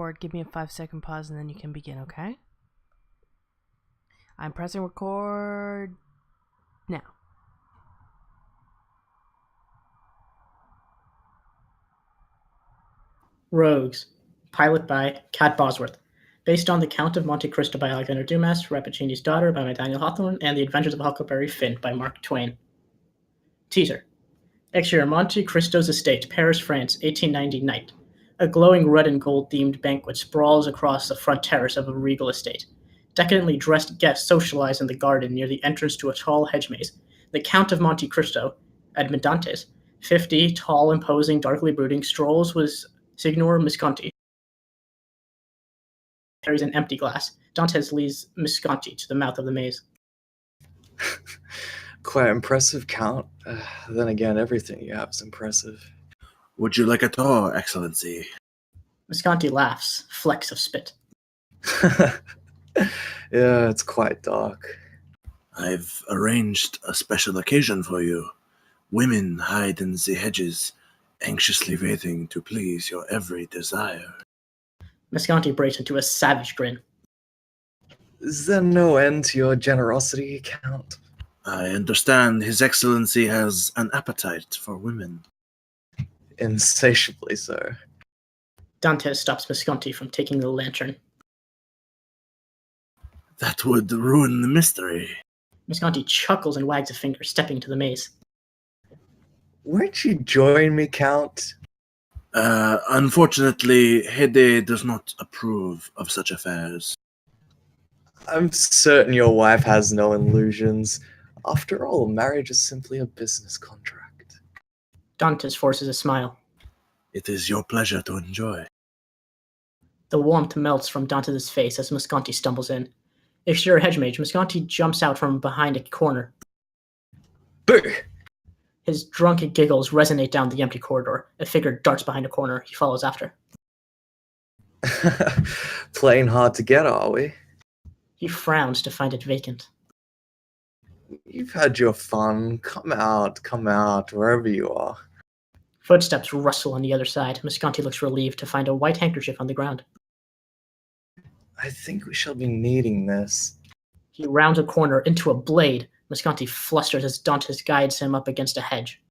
record. Give me a 5-second pause and then you can begin, okay? I'm pressing record now. Rogues, pilot by Kat Bosworth, based on The Count of Monte Cristo by Alexander Dumas, Rappaccini's Daughter by Nathaniel Hawthorne, and The Adventures of Huckleberry Finn by Mark Twain. Teaser. Exterior Monte Cristo's estate, Paris, France, 1890 night. A glowing red and gold themed banquet sprawls across the front terrace of a regal estate. Decadently dressed guests socialize in the garden near the entrance to a tall hedge maze. The Count of Monte Cristo, Edmond Dantes, 50, tall, imposing, darkly brooding, strolls with Signor Visconti. Carries an empty glass. Dantes leads Visconti to the mouth of the maze. Quite impressive, Count. Then again, everything you have is impressive. Would you like a tour, Excellency? Visconti laughs, flecks of spit. Yeah, it's quite dark. I've arranged a special occasion for you. Women hide in the hedges, anxiously waiting to please your every desire. Visconti breaks into a savage grin. Is there no end to your generosity, Count? I understand His Excellency has an appetite for women. Insatiably so. Dantes stops Visconti from taking the lantern. That would ruin the mystery. Visconti chuckles and wags a finger, stepping to the maze. Won't you join me, Count? Unfortunately, Hede does not approve of such affairs. I'm certain your wife has no illusions. After all, marriage is simply a business contract. Dantes forces a smile. It is your pleasure to enjoy. The warmth melts from Dantes' face as Visconti stumbles in. Exterior hedge mage, Visconti jumps out from behind a corner. Boo! His drunken giggles resonate down the empty corridor. A figure darts behind a corner. He follows after. Playing hard to get, are we? He frowns to find it vacant. You've had your fun. Come out, wherever you are. Footsteps rustle on the other side. Visconti looks relieved to find a white handkerchief on the ground. I think we shall be needing this. He rounds a corner into a blade. Visconti flusters as Dantes guides him up against a hedge.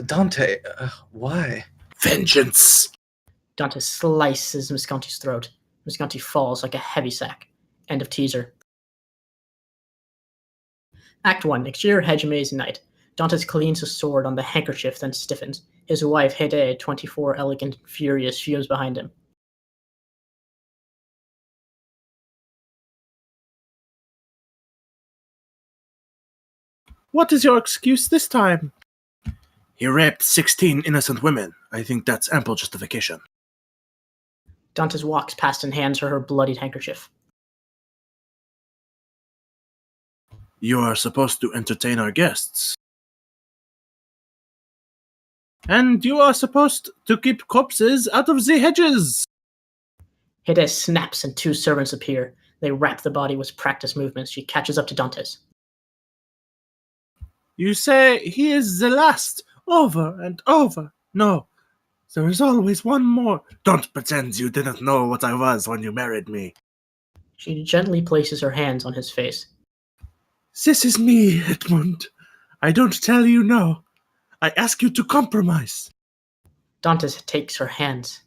Dante, why? Vengeance! Dantes slices Visconti's throat. Visconti falls like a heavy sack. End of teaser. Act 1. Exterior hedge maze night. Dantes cleans his sword on the handkerchief, then stiffens. His wife, Hede, 24, elegant and furious, fumes behind him. What is your excuse this time? He raped 16 innocent women. I think that's ample justification. Dantes walks past and hands her her bloodied handkerchief. You are supposed to entertain our guests. And you are supposed to keep corpses out of the hedges. Hede snaps and two servants appear. They wrap the body with practiced movements. She catches up to Dantes. You say he is the last, over and over. No, there is always one more. Don't pretend you didn't know what I was when you married me. She gently places her hands on his face. This is me, Edmund. I don't tell you no. I ask you to compromise. Dantes takes her hands.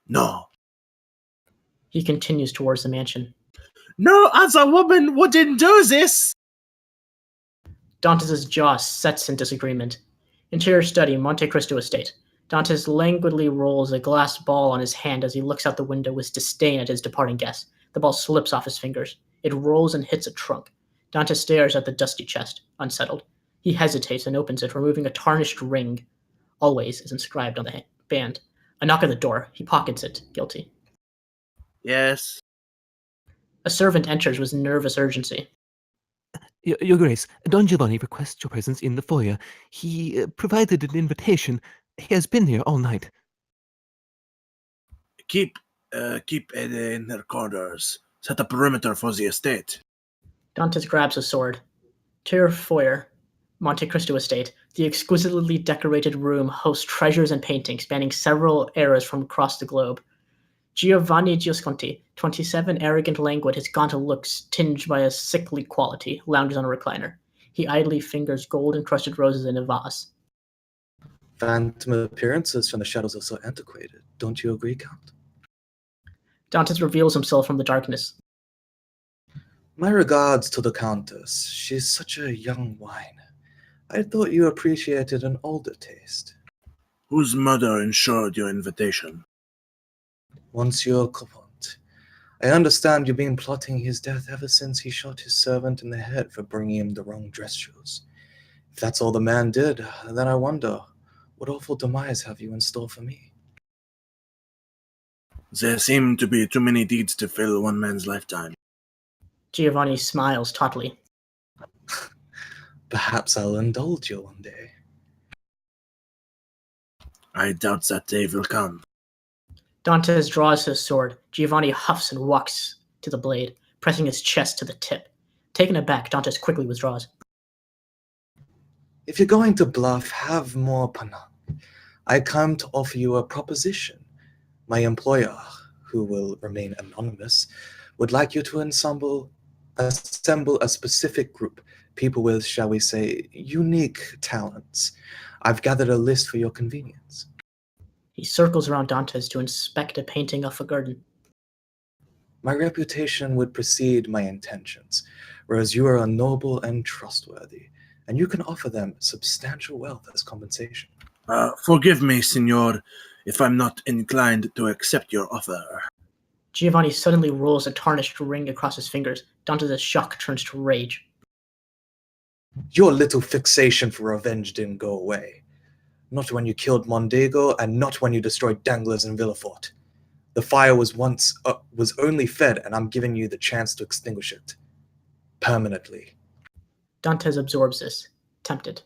No. He continues towards the mansion. No other woman wouldn't do this. Dantes' jaw sets in disagreement. Interior study, Monte Cristo estate. Dantes languidly rolls a glass ball on his hand as he looks out the window with disdain at his departing guest. The ball slips off his fingers. It rolls and hits a trunk. Dantes stares at the dusty chest, unsettled. He hesitates and opens it, removing a tarnished ring. Always is inscribed on the band. A knock at the door. He pockets it, guilty. Yes. A servant enters with nervous urgency. Your Grace, Don Giovanni requests your presence in the foyer. He provided an invitation. He has been here all night. Keep Hede in her corners. Set a perimeter for the estate. Dantes grabs a sword. Interior foyer, Monte Cristo estate. The exquisitely decorated room hosts treasures and paintings spanning several eras from across the globe. Giovanni Giosconti, 27, arrogant, languid, his gaunt looks tinged by a sickly quality, lounges on a recliner. He idly fingers gold-encrusted roses in a vase. Phantom appearances from the shadows are so antiquated. Don't you agree, Count? Dantes reveals himself from the darkness. My regards to the Countess. She's such a young wine. I thought you appreciated an older taste. Whose mother ensured your invitation? Monsieur Copont. I understand you've been plotting his death ever since he shot his servant in the head for bringing him the wrong dress shoes. If that's all the man did, then I wonder, what awful demise have you in store for me? There seem to be too many deeds to fill one man's lifetime. Giovanni smiles tautly. Perhaps I'll indulge you one day. I doubt that day will come. Dantes draws his sword. Giovanni huffs and walks to the blade, pressing his chest to the tip. Taken aback, Dantes quickly withdraws. If you're going to bluff, have more panache. I come to offer you a proposition. My employer, who will remain anonymous, would like you to assemble a specific group, people with, shall we say, unique talents. I've gathered a list for your convenience. He circles around Dantes to inspect a painting of a garden. My reputation would precede my intentions, whereas you are noble and trustworthy, and you can offer them substantial wealth as compensation. Forgive me, Signor, if I'm not inclined to accept your offer. Giovanni suddenly rolls a tarnished ring across his fingers. Dantes' shock turns to rage. Your little fixation for revenge didn't go away. Not when you killed Mondego, and not when you destroyed Danglars and Villefort. The fire was only fed, and I'm giving you the chance to extinguish it. Permanently. Dantes absorbs this, tempted.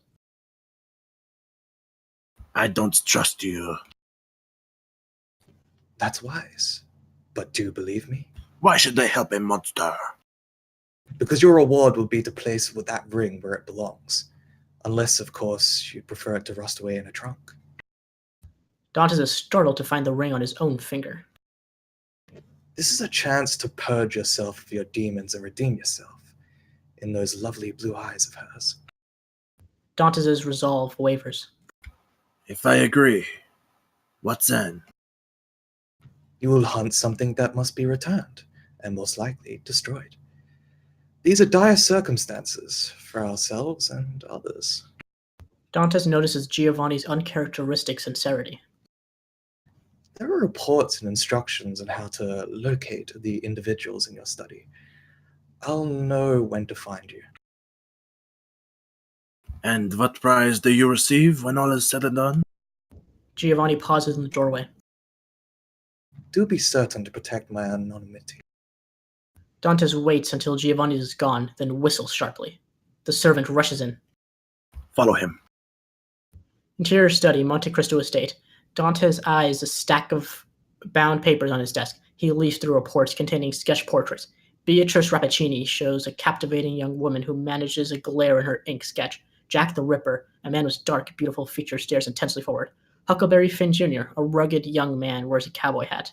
I don't trust you. That's wise. But do you believe me? Why should they help a monster? Because your reward will be to place with that ring where it belongs. Unless, of course, you'd prefer it to rust away in a trunk. Dantes is startled to find the ring on his own finger. This is a chance to purge yourself of your demons and redeem yourself in those lovely blue eyes of hers. Dantes' resolve wavers. If I agree, what then? You will hunt something that must be returned, and most likely destroyed. These are dire circumstances for ourselves and others. Dantes notices Giovanni's uncharacteristic sincerity. There are reports and instructions on how to locate the individuals in your study. I'll know when to find you. And what prize do you receive when all is said and done? Giovanni pauses in the doorway. Do be certain to protect my anonymity. Dantes waits until Giovanni is gone, then whistles sharply. The servant rushes in. Follow him. Interior study, Monte Cristo estate. Dantes eyes a stack of bound papers on his desk. He leafs through reports containing sketch portraits. Beatrice Rappaccini shows a captivating young woman who manages a glare in her ink sketch. Jack the Ripper, a man with dark, beautiful features, stares intensely forward. Huckleberry Finn Jr., a rugged young man, wears a cowboy hat.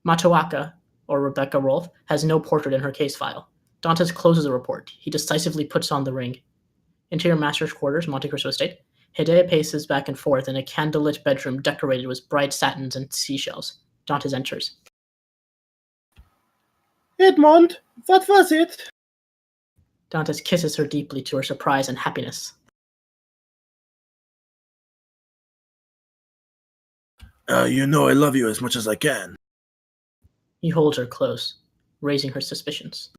Matoaka, or Rebecca Rolfe, has no portrait in her case file. Dantes closes the report. He decisively puts on the ring. Interior master's quarters, Monte Cristo estate. Hideo paces back and forth in a candlelit bedroom decorated with bright satins and seashells. Dantes enters. Edmond, what was it? Dantes kisses her deeply to her surprise and happiness. You know I love you as much as I can. He holds her close, raising her suspicions.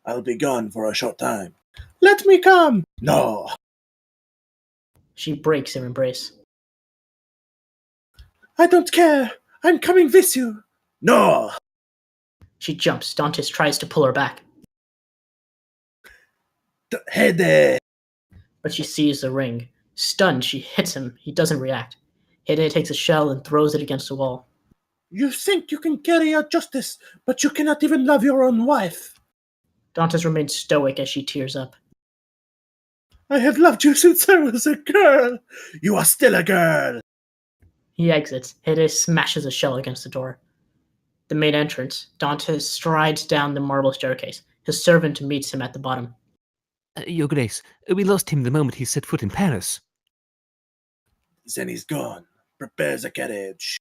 I'll be gone for a short time. Let me come! No! She breaks their embrace. I don't care. I'm coming with you. No! She jumps. Dantes tries to pull her back, Hede! but she sees the ring. Stunned, she hits him. He doesn't react. Hide takes a shell and throws it against the wall. You think you can carry out justice, but you cannot even love your own wife. Dantes remains stoic as she tears up. I have loved you since I was a girl. You are still a girl. He exits. Hede smashes a shell against the door. The main entrance, Dantes strides down the marble staircase. His servant meets him at the bottom. Your Grace, we lost him the moment he set foot in Paris. Then he's gone. Prepare the carriage.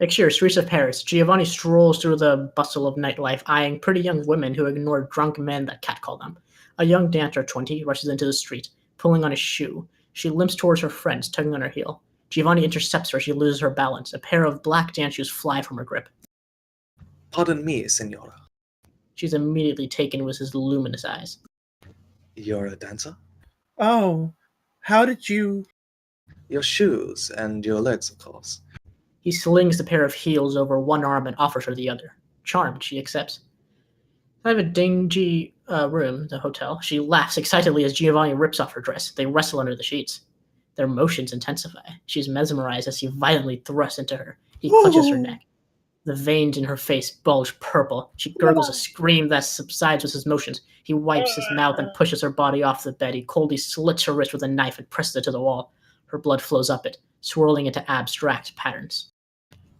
Next year, streets of Paris, Giovanni strolls through the bustle of nightlife, eyeing pretty young women who ignore drunk men that catcall them. A young dancer, 20, rushes into the street, pulling on his shoe. She limps towards her friends, tugging on her heel. Giovanni intercepts her as she loses her balance. A pair of black dance shoes fly from her grip. Pardon me, Senora. She's immediately taken with his luminous eyes. You're a dancer? Oh, how did you... Your shoes and your legs, of course. He slings the pair of heels over one arm and offers her the other. Charmed, she accepts. I have a dingy room, the hotel. She laughs excitedly as Giovanni rips off her dress. They wrestle under the sheets. Their motions intensify. She's mesmerized as he violently thrusts into her. He clutches her neck. The veins in her face bulge purple. She gurgles a scream that subsides with his motions. He wipes his mouth and pushes her body off the bed. He coldly slits her wrist with a knife and presses it to the wall. Her blood flows up it, swirling into abstract patterns.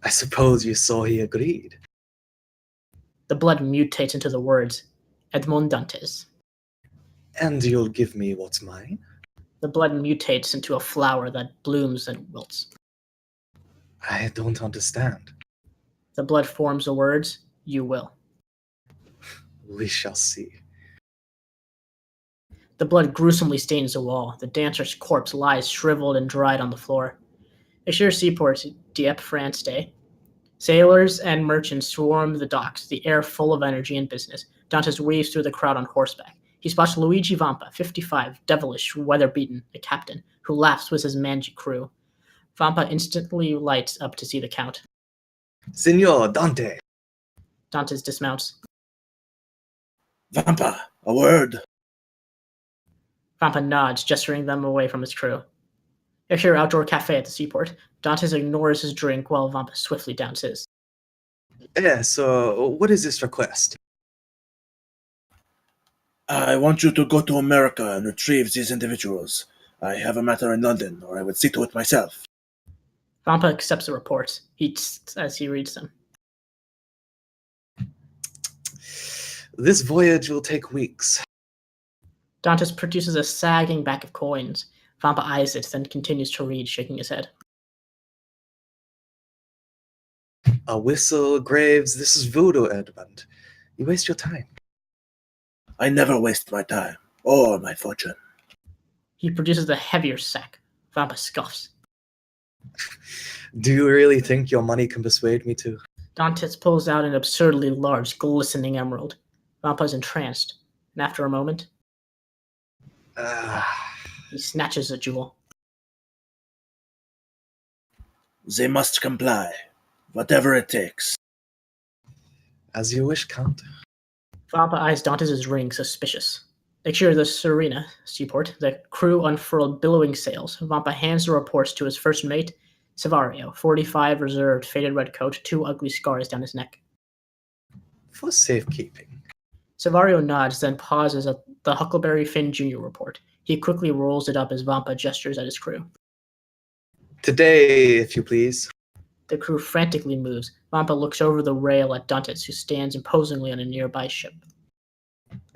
I suppose you saw he agreed. The blood mutates into the words, Edmond Dantes. And you'll give me what's mine? The blood mutates into a flower that blooms and wilts. I don't understand. The blood forms the words, you will. We shall see. The blood gruesomely stains the wall. The dancer's corpse lies shriveled and dried on the floor. Ashir Seaport, Dieppe, France Day. Sailors and merchants swarm the docks, the air full of energy and business. Dantes weaves through the crowd on horseback. He spots Luigi Vampa, 55, devilish, weather-beaten, a captain, who laughs with his mangy crew. Vampa instantly lights up to see the Count. Signor Dante! Dantes dismounts. Vampa, a word. Vampa nods, gesturing them away from his crew. Ashir outdoor cafe at the seaport. Dantes ignores his drink while Vampa swiftly downs his. So what is this request? I want you to go to America and retrieve these individuals. I have a matter in London, or I would see to it myself. Vampa accepts the reports. He tss as he reads them. This voyage will take weeks. Dantes produces a sagging bag of coins. Vampa eyes it, then continues to read, shaking his head. A whistle, Graves, this is voodoo, Edmund. You waste your time. I never waste my time, or my fortune. He produces the heavier sack. Vampa scoffs. Do you really think your money can persuade me to? Dantes pulls out an absurdly large, glistening emerald. Vampa's entranced, and after a moment, he snatches the jewel. They must comply, whatever it takes. As you wish, Count. Vampa eyes Dantes' ring, suspicious. Next year, the Serena seaport, the crew unfurled billowing sails. Vampa hands the reports to his first mate, Savario, 45, reserved, faded red coat, 2 ugly scars down his neck. For safekeeping. Savario nods, then pauses at the Huckleberry Finn Jr. report. He quickly rolls it up as Vampa gestures at his crew. Today, if you please. The crew frantically moves. Vampa looks over the rail at Dantes, who stands imposingly on a nearby ship.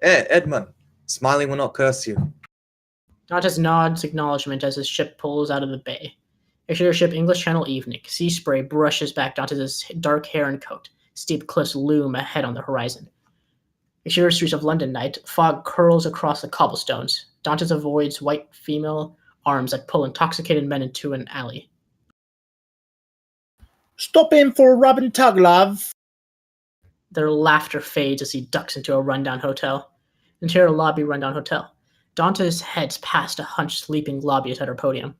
Edmund. Smiling will not curse you. Dantes nods acknowledgement as his ship pulls out of the bay. Exterior ship English Channel evening. Sea spray brushes back Dantes' dark hair and coat. Steep cliffs loom ahead on the horizon. Exterior streets of London night. Fog curls across the cobblestones. Dantes avoids white female arms that pull intoxicated men into an alley. Stop in for Robin Tuglove. Their laughter fades as he ducks into a rundown hotel. Interior lobby, rundown hotel. Dantes heads past a hunched sleeping lobbyist at her podium.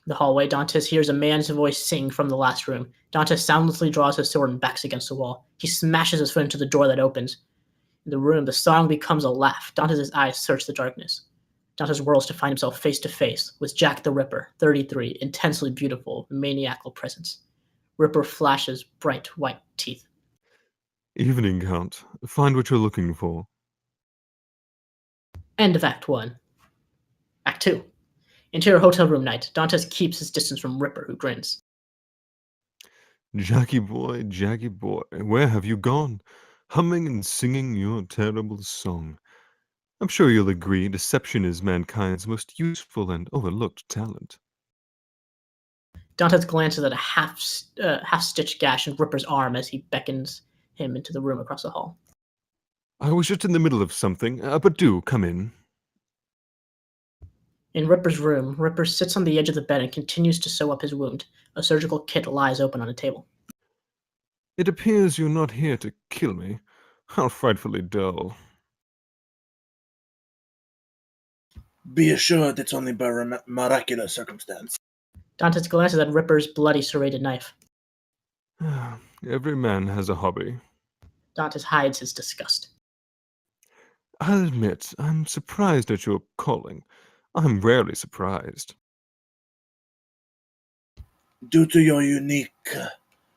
The hallway, Dantes hears a man's voice sing from the last room. Dantes soundlessly draws his sword and backs against the wall. He smashes his foot into the door that opens. In the room, the song becomes a laugh. Dantes' eyes search the darkness. Dantes whirls to find himself face to face with Jack the Ripper, 33, intensely beautiful, maniacal presence. Ripper flashes bright white teeth. Evening, Count. Find what you're looking for. End of Act 1. Act 2. Interior hotel room night. Dantes keeps his distance from Ripper, who grins. Jackie boy, where have you gone? Humming and singing your terrible song. I'm sure you'll agree deception is mankind's most useful and overlooked talent. Dantes glances at a half-stitched gash in Ripper's arm as he beckons him into the room across the hall. I was just in the middle of something, but do come in. In Ripper's room, Ripper sits on the edge of the bed and continues to sew up his wound. A surgical kit lies open on a table. It appears you're not here to kill me. How frightfully dull. Be assured it's only by miraculous circumstance. Dantes glances at Ripper's bloody serrated knife. Every man has a hobby. Dantes hides his disgust. I'll admit, I'm surprised at your calling. I'm rarely surprised. Due to your unique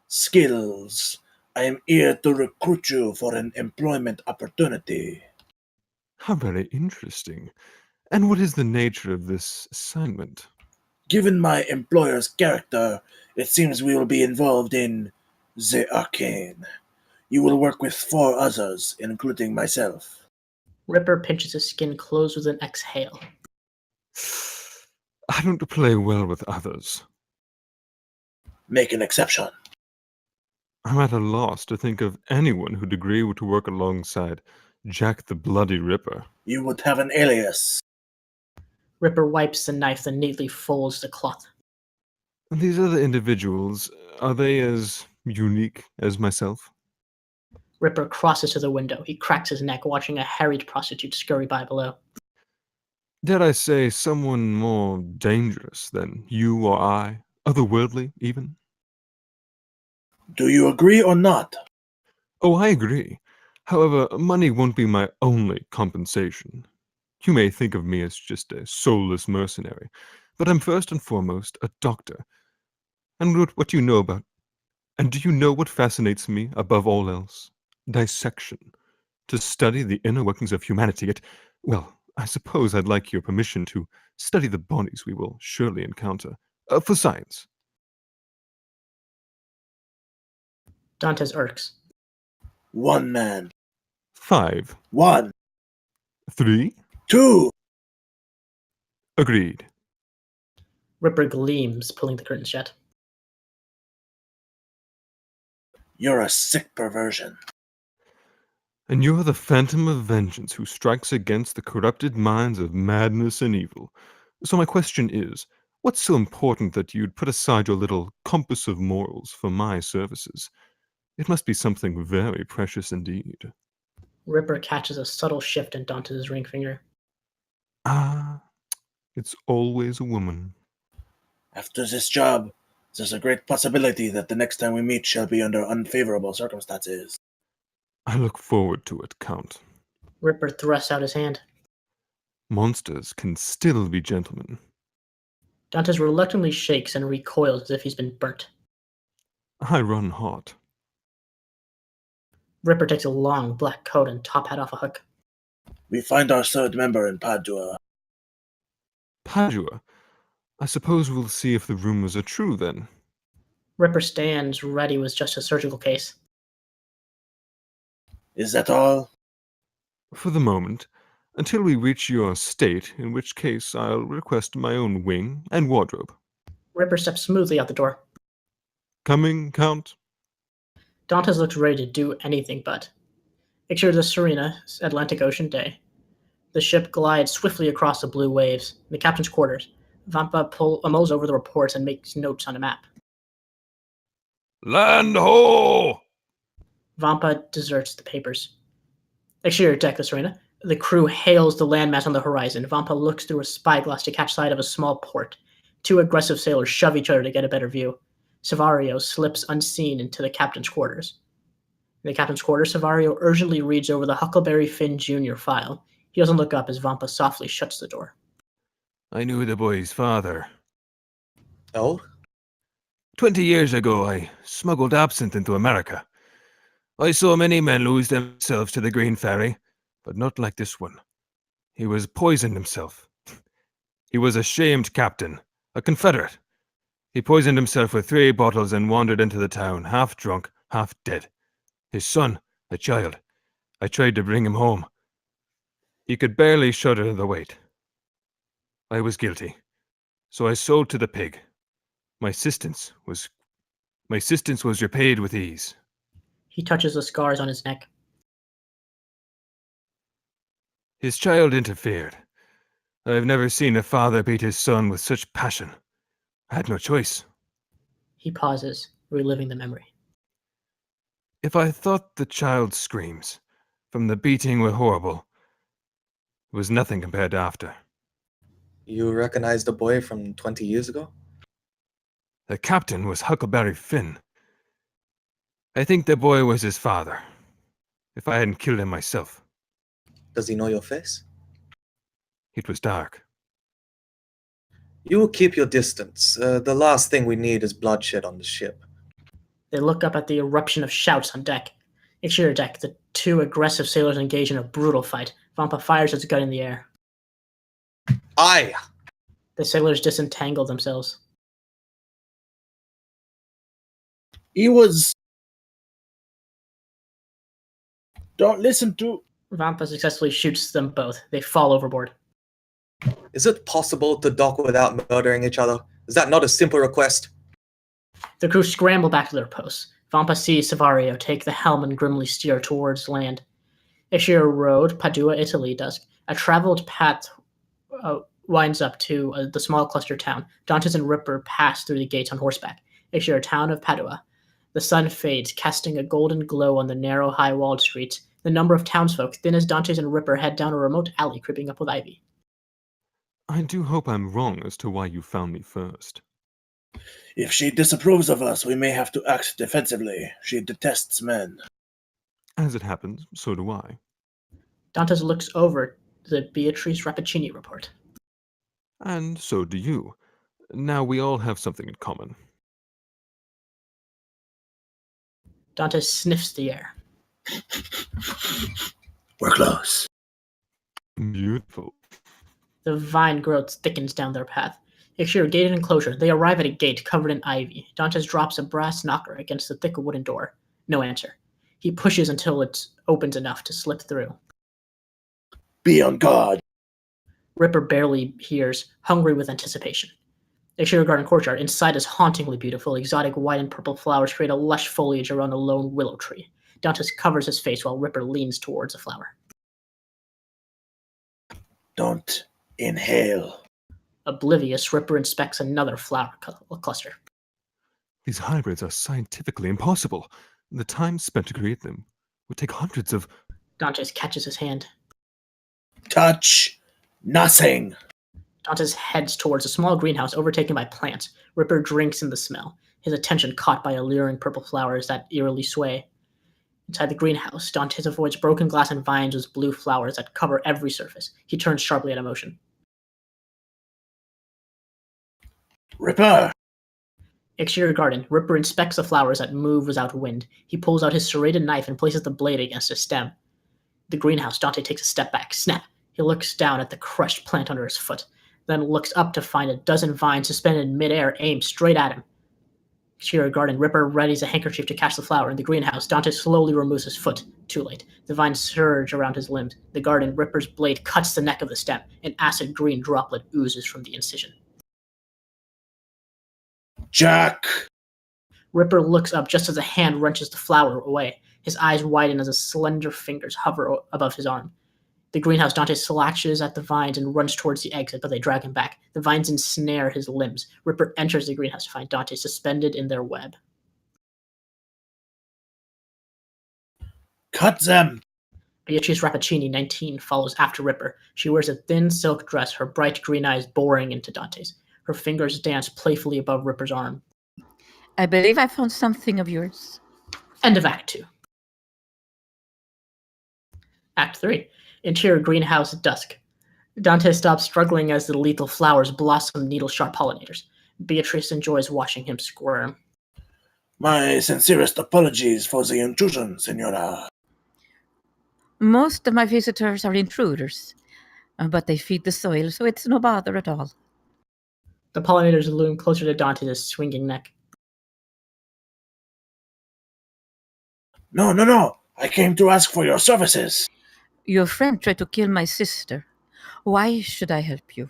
skills, I am here to recruit you for an employment opportunity. How very interesting. And what is the nature of this assignment? Given my employer's character, it seems we will be involved in the arcane. You will work with 4 others, including myself. Ripper pinches his skin closed with an exhale. I don't play well with others. Make an exception. I'm at a loss to think of anyone who'd agree to work alongside Jack the Bloody Ripper. You would have an alias. Ripper wipes the knife, then neatly folds the cloth. These other individuals, are they as unique as myself? Ripper crosses to the window. He cracks his neck, watching a harried prostitute scurry by below. Dare I say someone more dangerous than you or I? Otherworldly, even? Do you agree or not? Oh, I agree. However, money won't be my only compensation. You may think of me as just a soulless mercenary, but I'm first and foremost a doctor. And what do you know about... And do you know what fascinates me above all else? Dissection. To study the inner workings of humanity. Well, I suppose I'd like your permission to study the bodies we will surely encounter. For science. Dantes irks. 1 man. 5. 1. 3. 2. Agreed. Ripper gleams, pulling the curtains shut. You're a sick perversion. And you're the phantom of vengeance who strikes against the corrupted minds of madness and evil. So my question is, what's so important that you'd put aside your little compass of morals for my services? It must be something very precious indeed. Ripper catches a subtle shift in Dantes' ring finger. Ah, it's always a woman. After this job, there's a great possibility that the next time we meet shall be under unfavorable circumstances. I look forward to it, Count. Ripper thrusts out his hand. Monsters can still be gentlemen. Dantes reluctantly shakes and recoils as if he's been burnt. I run hot. Ripper takes a long black coat and top hat off a hook. We find our 3rd member in Padua. Padua? I suppose we'll see if the rumors are true then. Ripper stands ready with just a surgical case. Is that all? For the moment, until we reach your state, in which case I'll request my own wing and wardrobe. Ripper steps smoothly out the door. Coming, Count? Dantes looks ready to do anything but. Picture the Serena, Atlantic Ocean day. The ship glides swiftly across the blue waves. In the captain's quarters, Vampa mulls over the reports and makes notes on a map. Land ho! Vampa deserts the papers. Exterior deck, the Serena. The crew hails the landmass on the horizon. Vampa looks through a spyglass to catch sight of a small port. 2 aggressive sailors shove each other to get a better view. Savario slips unseen into the captain's quarters. In the captain's quarters, Savario urgently reads over the Huckleberry Finn Jr. file. He doesn't look up as Vampa softly shuts the door. I knew the boy's father. Oh? 20 years ago, I smuggled absinthe into America. I saw many men lose themselves to the Green Ferry, but not like this one. He was poisoned himself. He was a shamed captain, a Confederate. He poisoned himself with 3 bottles and wandered into the town, half drunk, half dead. His son, a child. I tried to bring him home. He could barely shudder the weight. I was guilty, so I sold to the pig. My assistance was repaid with ease. He touches the scars on his neck. His child interfered. I've never seen a father beat his son with such passion. I had no choice. He pauses, reliving the memory. If I thought the child's screams from the beating were horrible, it was nothing compared to after. You recognize the boy from 20 years ago? The captain was Huckleberry Finn. I think the boy was his father, if I hadn't killed him myself. Does he know your face? It was dark. You keep your distance. The last thing we need is bloodshed on the ship. They look up at the eruption of shouts on deck. Exterior deck, the 2 aggressive sailors engage in a brutal fight. Vampa fires his gun in the air. Aye! The sailors disentangle themselves. He was. Don't listen to. Vampa successfully shoots them both. They fall overboard. Is it possible to dock without murdering each other? Is that not a simple request? The crew scramble back to their posts. Vampa sees Savario take the helm and grimly steer towards land. Ishiro Road, Padua, Italy, dusk. A traveled path winds up to the small cluster town. Dantes and Ripper pass through the gates on horseback. Ishiro, town of Padua. The sun fades, casting a golden glow on the narrow, high-walled streets. The number of townsfolk, thin as Dantes and Ripper, head down a remote alley creeping up with ivy. I do hope I'm wrong as to why you found me first. If she disapproves of us, we may have to act defensively. She detests men. As it happens, so do I. Dantes looks over the Beatrice Rappaccini report. And so do you. Now we all have something in common. Dantes sniffs the air. We're close. Beautiful. The vine growth thickens down their path. Exterior gated enclosure. They arrive at a gate covered in ivy. Dantes drops a brass knocker against the thick wooden door. No answer. He pushes until it opens enough to slip through. Be on guard. Ripper barely hears, hungry with anticipation. Exterior garden courtyard. Inside is hauntingly beautiful. Exotic white and purple flowers create a lush foliage around a lone willow tree. Dantes covers his face while Ripper leans towards a flower. Don't inhale. Oblivious, Ripper inspects another flower cluster. These hybrids are scientifically impossible. The time spent to create them would take hundreds of... Dantes catches his hand. Touch nothing. Dantes heads towards a small greenhouse overtaken by plants. Ripper drinks in the smell, his attention caught by alluring purple flowers that eerily sway. Inside the greenhouse, Dantes avoids broken glass and vines with blue flowers that cover every surface. He turns sharply at emotion. Ripper. Exterior garden. Ripper inspects the flowers that move without wind. He pulls out his serrated knife and places the blade against a stem. The greenhouse. Dante takes a step back. Snap. He looks down at the crushed plant under his foot, then looks up to find a dozen vines suspended in midair aimed straight at him. Exterior garden. Ripper readies a handkerchief to catch the flower. In the greenhouse, Dante slowly removes his foot. Too late. The vines surge around his limbs. The garden. Ripper's blade cuts the neck of the stem. An acid green droplet oozes from the incision. Jack. Ripper looks up just as a hand wrenches the flower away. His eyes widen as his slender fingers hover above his arm. The greenhouse. Dante slashes at the vines and runs towards the exit, but they drag him back. The vines ensnare his limbs. Ripper enters the greenhouse to find Dante suspended in their web. Cut them. Beatrice Rappaccini, 19, follows after Ripper. She wears a thin silk dress, her bright green eyes boring into Dante's. Her fingers dance playfully above Ripper's arm. I believe I found something of yours. End of Act 2. Act 3. Interior greenhouse at dusk. Dante stops struggling as the lethal flowers blossom needle-sharp pollinators. Beatrice enjoys watching him squirm. My sincerest apologies for the intrusion, Senora. Most of my visitors are intruders. But they feed the soil, so it's no bother at all. The pollinators loom closer to Dante's swinging neck. No, no, no. I came to ask for your services. Your friend tried to kill my sister. Why should I help you?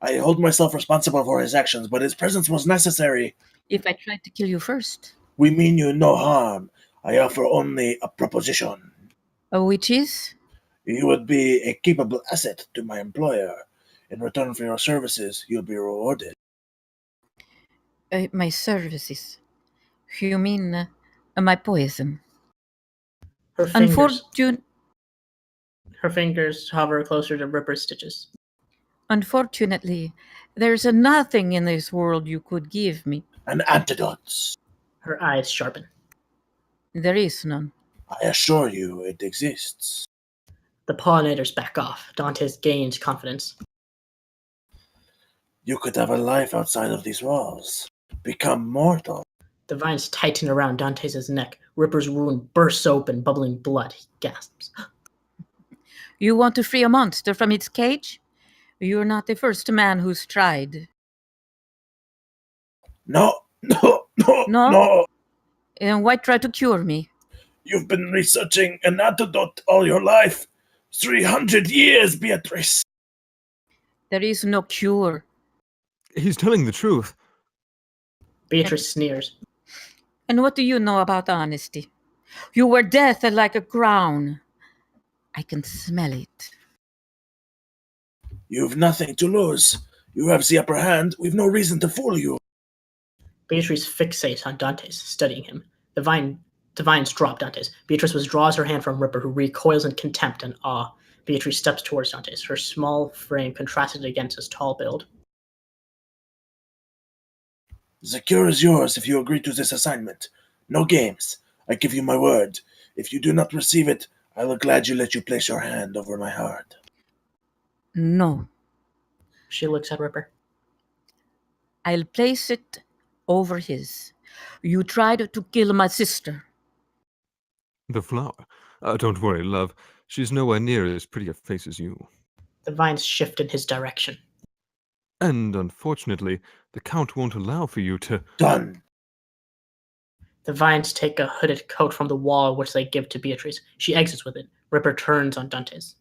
I hold myself responsible for his actions, but his presence was necessary. If I tried to kill you first. We mean you no harm. I offer only a proposition. Which is? You would be a capable asset to my employer. In return for your services, you'll be rewarded. My services. You mean my poison? Her fingers, Unfortunately, hover closer to Ripper's stitches. there's nothing in this world you could give me. An antidote. Her eyes sharpen. There is none. I assure you it exists. The pollinators back off. Dante's gains confidence. You could have a life outside of these walls. Become mortal. The vines tighten around Dante's neck. Ripper's wound bursts open, bubbling blood. He gasps. You want to free a monster from its cage? You're not the first man who's tried. No. No? No. And why try to cure me? You've been researching an antidote all your life. 300 years, Beatrice. There is no cure. He's telling the truth. Beatrice sneers. And what do you know about honesty? You wear death like a crown. I can smell it. You've nothing to lose. You have the upper hand. We've no reason to fool you. Beatrice fixates on Dante's, studying him. The vines drop Dante's. Beatrice withdraws her hand from Ripper, who recoils in contempt and awe. Beatrice steps towards Dante's, her small frame contrasted against his tall build. The cure is yours if you agree to this assignment. No games. I give you my word. If you do not receive it, I will gladly let you place your hand over my heart. No. She looks at Ripper. I'll place it over his. You tried to kill my sister. The flower. Don't worry, love. She's nowhere near as pretty a face as you. The vines shift in his direction. And unfortunately, the Count won't allow for you to... Done. The vines take a hooded coat from the wall, which they give to Beatrice. She exits with it. Ripper turns on Dante's.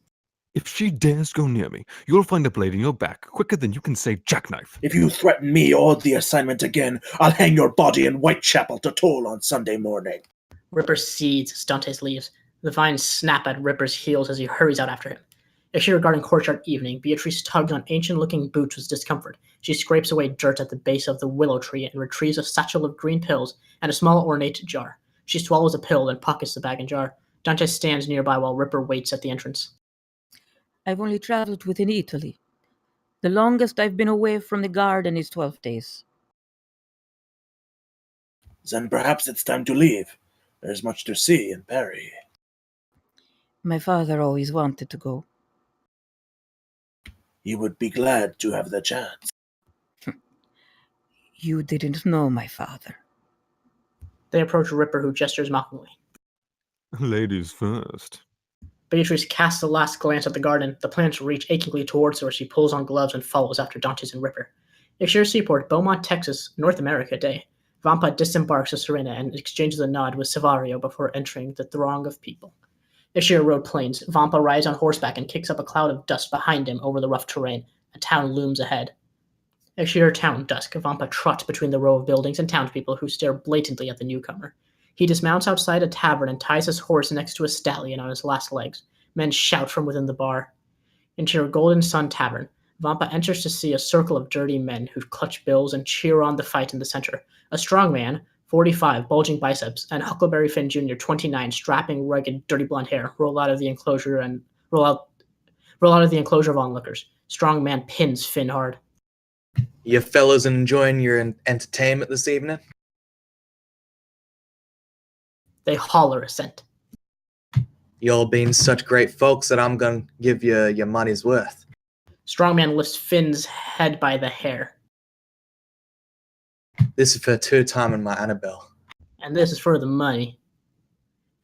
If she dares go near me, you'll find a blade in your back quicker than you can say jackknife. If you threaten me or the assignment again, I'll hang your body in Whitechapel to toll on Sunday morning. Ripper seethes as Dante's leaves. The vines snap at Ripper's heels as he hurries out after him. As she regarding courtyard evening, Beatrice tugs on ancient-looking boots with discomfort. She scrapes away dirt at the base of the willow tree and retrieves a satchel of green pills and a small ornate jar. She swallows a pill and pockets the bag and jar. Dante stands nearby while Ripper waits at the entrance. I've only traveled within Italy. The longest I've been away from the garden is 12 days. Then perhaps it's time to leave. There's much to see in Paris. My father always wanted to go. He would be glad to have the chance. You didn't know my father. They approach Ripper, who gestures mockingly. Ladies first. Beatrice casts a last glance at the garden. The plants reach achingly towards her as she pulls on gloves and follows after Dantes and Ripper. Ixir Seaport, Beaumont, Texas, North America Day. Vampa disembarks at Serena and exchanges a nod with Savario before entering the throng of people. Ixir road plains. Vampa rides on horseback and kicks up a cloud of dust behind him over the rough terrain. A town looms ahead. Ixir town, dusk. Vampa trots between the row of buildings and townspeople who stare blatantly at the newcomer. He dismounts outside a tavern and ties his horse next to a stallion on his last legs. Men shout from within the bar. Into Golden Sun Tavern, Vampa enters to see a circle of dirty men who clutch bills and cheer on the fight in the center. A strong man, 45, bulging biceps, and Huckleberry Finn Jr., 29, strapping, rugged, dirty blonde hair, roll out of the enclosure of onlookers. Strong man pins Finn hard. You fellas enjoying your entertainment this evening? They holler assent. You all being such great folks that I'm gonna give you your money's worth. Strongman lifts Finn's head by the hair. This is for two-timing my Annabelle. And this is for the money.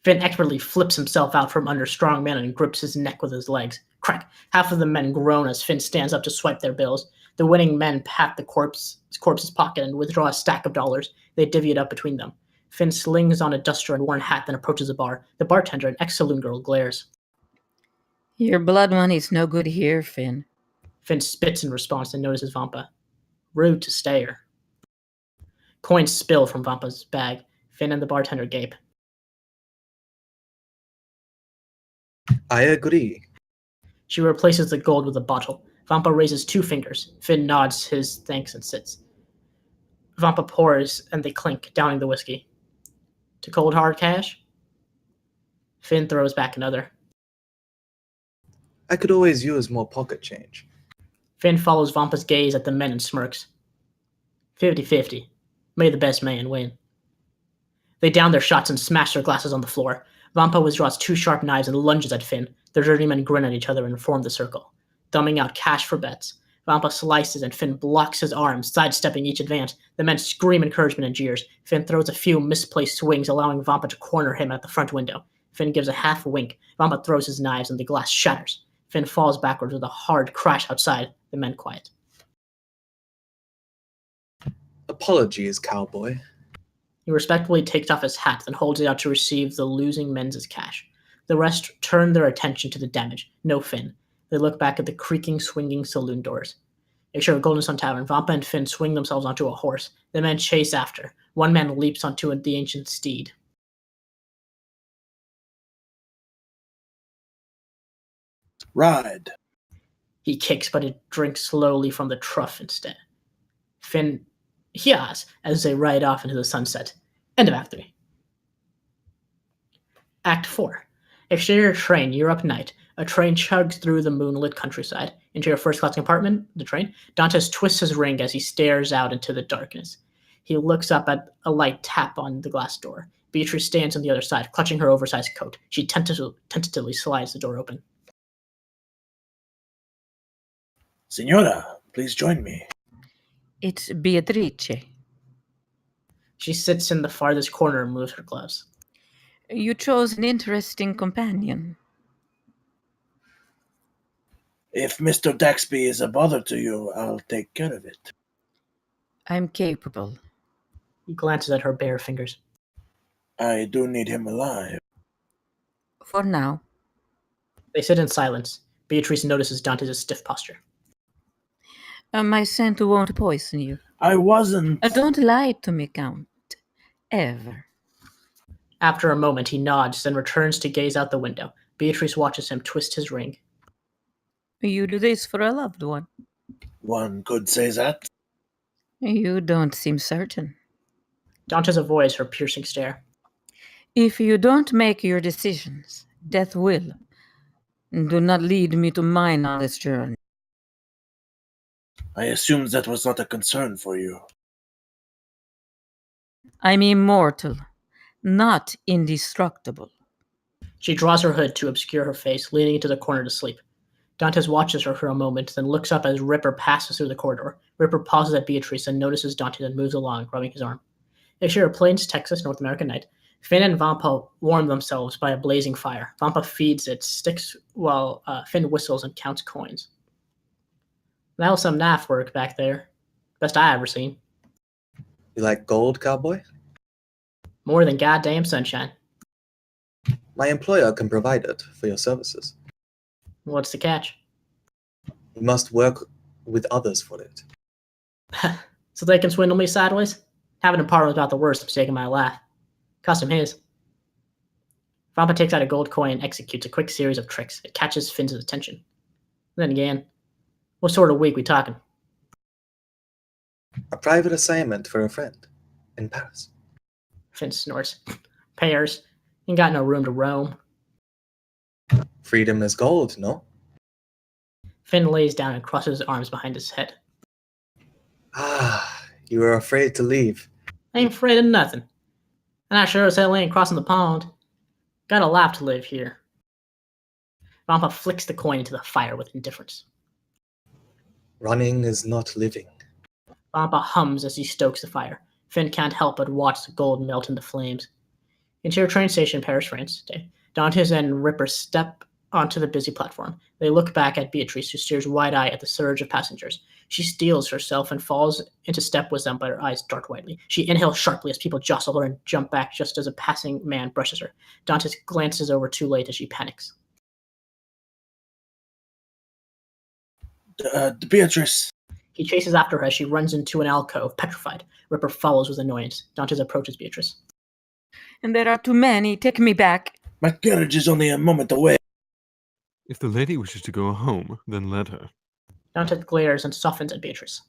Finn expertly flips himself out from under strong men and grips his neck with his legs. Crack! Half of the men groan as Finn stands up to swipe their bills. The winning men pat the corpse's pocket and withdraw a stack of dollars. They divvy it up between them. Finn slings on a duster and worn hat, then approaches the bar. The bartender, an ex-saloon girl, glares. Your blood money's no good here, Finn. Finn spits in response and notices Vampa. Rude to stare. Coins spill from Vampa's bag. Finn and the bartender gape. I agree. She replaces the gold with a bottle. Vampa raises 2 fingers. Finn nods his thanks and sits. Vampa pours and they clink, downing the whiskey. To cold hard cash? Finn throws back another. I could always use more pocket change. Finn follows Vampa's gaze at the men and smirks. 50-50. May the best man win. They down their shots and smash their glasses on the floor. Vampa withdraws 2 sharp knives and lunges at Finn. The dirty men grin at each other and form the circle, dumbing out cash for bets. Vampa slices and Finn blocks his arms, sidestepping each advance. The men scream encouragement and jeers. Finn throws a few misplaced swings, allowing Vampa to corner him at the front window. Finn gives a half wink. Vampa throws his knives and the glass shatters. Finn falls backwards with a hard crash outside. The men quiet. Apologies, cowboy. He respectfully takes off his hat, then holds it out to receive the losing men's cash. The rest turn their attention to the damage. No Finn. They look back at the creaking, swinging saloon doors. Picture of Golden Sun Tavern. Vampa and Finn swing themselves onto a horse. The men chase after. One man leaps onto the ancient steed. Ride. He kicks, but it drinks slowly from the trough instead. Finn yas as they ride off into the sunset. End of Act 3. Act 4. Exterior train, Europe night. A train chugs through the moonlit countryside. Into your first-class compartment, the train. Dantes twists his ring as he stares out into the darkness. He looks up at a light tap on the glass door. Beatrice stands on the other side, clutching her oversized coat. She tentatively slides the door open. Signora, please join me. It's Beatrice. She sits in the farthest corner and moves her gloves. You chose an interesting companion. If Mr. Daxby is a bother to you, I'll take care of it. I'm capable. He glances at her bare fingers. I do need him alive. For now. They sit in silence. Beatrice notices Dante's stiff posture. My scent won't poison you. I wasn't. Don't lie to me, Count. Ever. After a moment, he nods, then returns to gaze out the window. Beatrice watches him twist his ring. You do this for a loved one. One could say that. You don't seem certain. Dantes avoids her piercing stare. If you don't make your decisions, death will. Do not lead me to mine on this journey. I assumed that was not a concern for you. I'm immortal, not indestructible. She draws her hood to obscure her face, leaning into the corner to sleep. Dantes watches her for a moment, then looks up as Ripper passes through the corridor. Ripper pauses at Beatrice and notices Dantes and moves along, rubbing his arm. Exterior Plains, Texas, North American night. Finn and Vampa warm themselves by a blazing fire. Vampa feeds its sticks while Finn whistles and counts coins. That was some naff work back there. Best I ever seen. You like gold, cowboy? More than goddamn sunshine. My employer can provide it for your services. What's the catch? You must work with others for it. So they can swindle me sideways? Having a partner was about the worst mistake in my life. Cost him his. Vampa takes out a gold coin and executes a quick series of tricks. It catches Finn's attention. Then again, what sort of week we talking? A private assignment for a friend in Paris. Finn snorts. Paris. Ain't got no room to roam. Freedom is gold, no? Finn lays down and crosses his arms behind his head. Ah, you were afraid to leave. I ain't afraid of nothing. And I sure as hell ain't crossing the pond. Got a life to live here. Vampa flicks the coin into the fire with indifference. Running is not living. Vampa hums as he stokes the fire. Finn can't help but watch the gold melt into flames. Interior train station, Paris, France. Dantes and Ripper step onto the busy platform. They look back at Beatrice, who stares wide-eyed at the surge of passengers. She steels herself and falls into step with them, but her eyes dart widely. She inhales sharply as people jostle her and jump back just as a passing man brushes her. Dantes glances over too late as she panics. Beatrice. He chases after her as she runs into an alcove, petrified. Ripper follows with annoyance. Dantes approaches Beatrice. And there are too many. Take me back. My carriage is only a moment away. If the lady wishes to go home, then let her. Dantes glares and softens at Beatrice.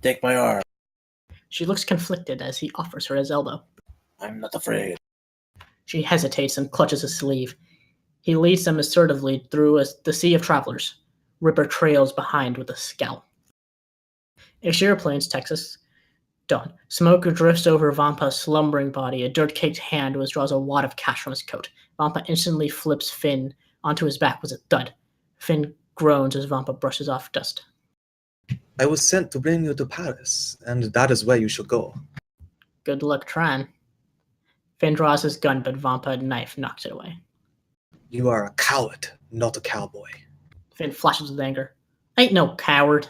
Take my arm. She looks conflicted as he offers her his elbow. I'm not afraid. She hesitates and clutches his sleeve. He leads them assertively through the sea of travelers. Ripper trails behind with a scowl. Exterior Plains, Texas. Dawn. Smoke drifts over Vampa's slumbering body. A dirt-caked hand withdraws a wad of cash from his coat. Vampa instantly flips Finn onto his back with a thud. Finn groans as Vampa brushes off dust. I was sent to bring you to Paris, and that is where you shall go. Good luck trying. Finn draws his gun, but Vampa knife knocks it away. You are a coward, not a cowboy. Finn flashes with anger. Ain't no coward.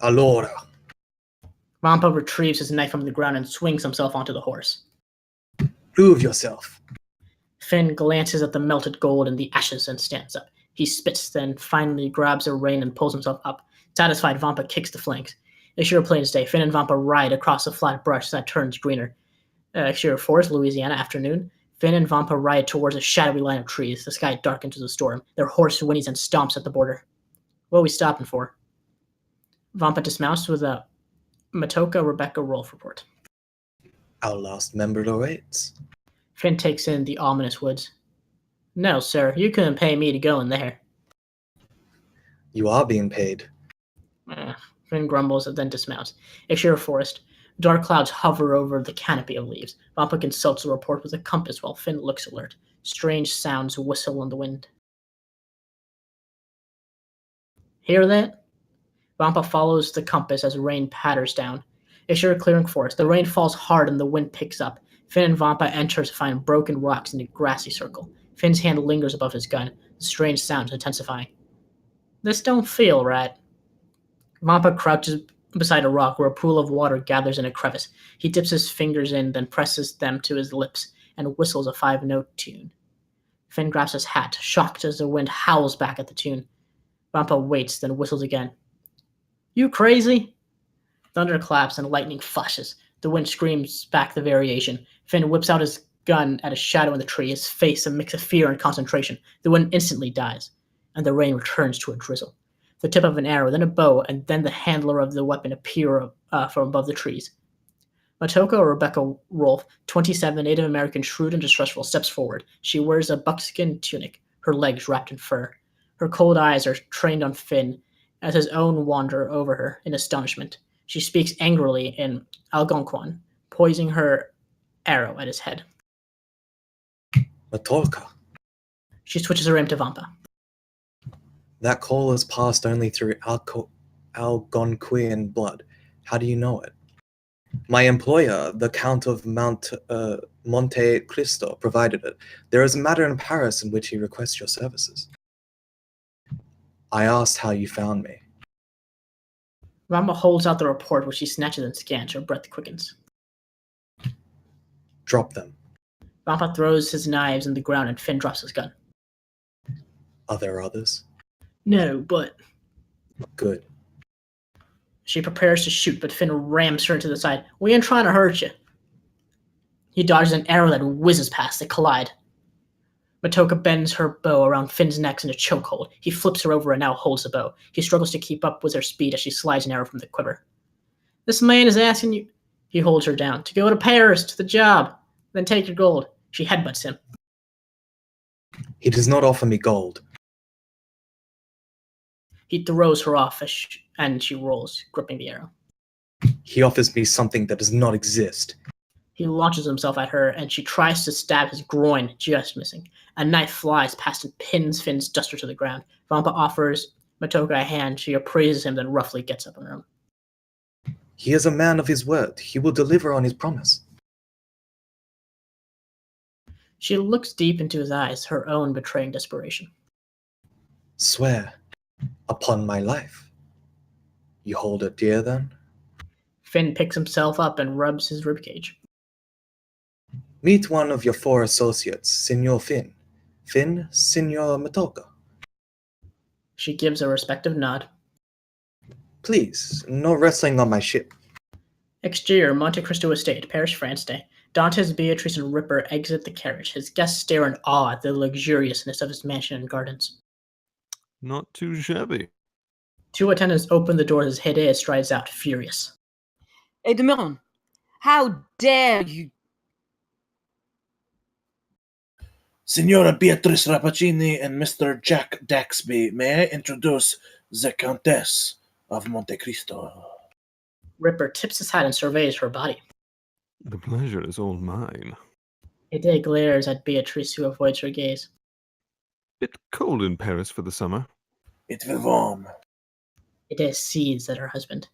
Allora. Vampa retrieves his knife from the ground and swings himself onto the horse. Prove yourself. Finn glances at the melted gold and the ashes and stands up. He spits, then finally grabs a rein and pulls himself up. Satisfied, Vampa kicks the flanks. Exterior Plains day. Finn and Vampa ride across a flat brush that turns greener. Exterior Forest, Louisiana, afternoon. Finn and Vampa ride towards a shadowy line of trees. The sky darkens as a storm. Their horse whinnies and stomps at the border. What are we stopping for? Vampa dismounts with a Matoka Rebecca Rolf report. Our last member awaits. Finn takes in the ominous woods. No, sir, you couldn't pay me to go in there. You are being paid. Finn grumbles and then dismounts. Exterior Forest. Dark clouds hover over the canopy of leaves. Vampa consults the report with a compass while Finn looks alert. Strange sounds whistle in the wind. Hear that? Vampa follows the compass as rain patters down. Exterior clearing forest. The rain falls hard and the wind picks up. Finn and Vampa enter to find broken rocks in a grassy circle. Finn's hand lingers above his gun, the strange sounds intensifying. This don't feel right. Vampa crouches beside a rock where a pool of water gathers in a crevice. He dips his fingers in, then presses them to his lips and whistles a 5-note tune. Finn grabs his hat, shocked as the wind howls back at the tune. Vampa waits, then whistles again. You crazy? Thunder claps and lightning flashes. The wind screams back the variation. Finn whips out his gun at a shadow in the tree, his face a mix of fear and concentration. The wind instantly dies, and the rain returns to a drizzle. The tip of an arrow, then a bow, and then the handler of the weapon appear from above the trees. Matoka Rebecca Rolf, 27, Native American, shrewd and distrustful, steps forward. She wears a buckskin tunic, her legs wrapped in fur. Her cold eyes are trained on Finn as his own wander over her in astonishment. She speaks angrily in Algonquin, poising her arrow at his head. Matoka. She switches her aim to Vampa. That call is passed only through Algonquian blood. How do you know it? My employer, the Count of Monte Cristo, provided it. There is a matter in Paris in which he requests your services. I asked how you found me. Vampa holds out the report, which she snatches and scans. Her breath quickens. Drop them. Vampa throws his knives in the ground and Finn drops his gun. Are there others? No, but... Good. She prepares to shoot, but Finn rams her to the side. We ain't trying to hurt you. He dodges an arrow that whizzes past. They collide. Matoka bends her bow around Finn's neck in a chokehold. He flips her over and now holds the bow. He struggles to keep up with her speed as she slides an arrow from the quiver. This man is asking you... He holds her down. To go to Paris, to the job. Then take your gold. She headbutts him. He does not offer me gold. He throws her off and she rolls, gripping the arrow. He offers me something that does not exist. He launches himself at her, and she tries to stab his groin, just missing. A knife flies past and pins Finn's duster to the ground. Vampa offers Matoka a hand. She appraises him, then roughly gets up on her own. He is a man of his word. He will deliver on his promise. She looks deep into his eyes, her own betraying desperation. Swear upon my life. You hold it dear then? Finn picks himself up and rubs his ribcage. Meet one of your 4 associates, Signor Finn. Finn, Signor Matoka. She gives a respectful nod. Please, no wrestling on my ship. Exterior, Monte Cristo Estate, Paris, France Day. Dantes, Beatrice, and Ripper exit the carriage. His guests stare in awe at the luxuriousness of his mansion and gardens. Not too shabby. 2 attendants open the door as Hideo strides out, furious. Edmond, how dare you? Signora Beatrice Rappaccini and Mr. Jack Daxby, may I introduce the Countess of Monte Cristo? Ripper tips his hat and surveys her body. The pleasure is all mine. Hideo glares at Beatrice, who avoids her gaze. Bit cold in Paris for the summer. It will warm. Hideo sees at her husband.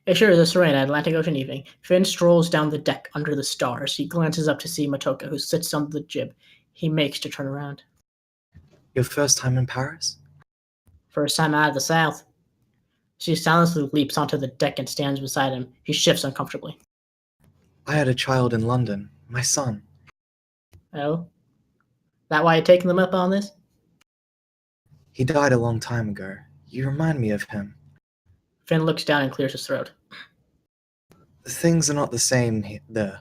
Picture is a serene Atlantic Ocean evening. Finn strolls down the deck under the stars. He glances up to see Matoka, who sits on the jib. He makes to turn around. Your first time in Paris? First time out of the South. She silently leaps onto the deck and stands beside him. He shifts uncomfortably. I had a child in London, my son. Oh? That why you're taking them up on this? He died a long time ago. You remind me of him. Finn looks down and clears his throat. Things are not the same there.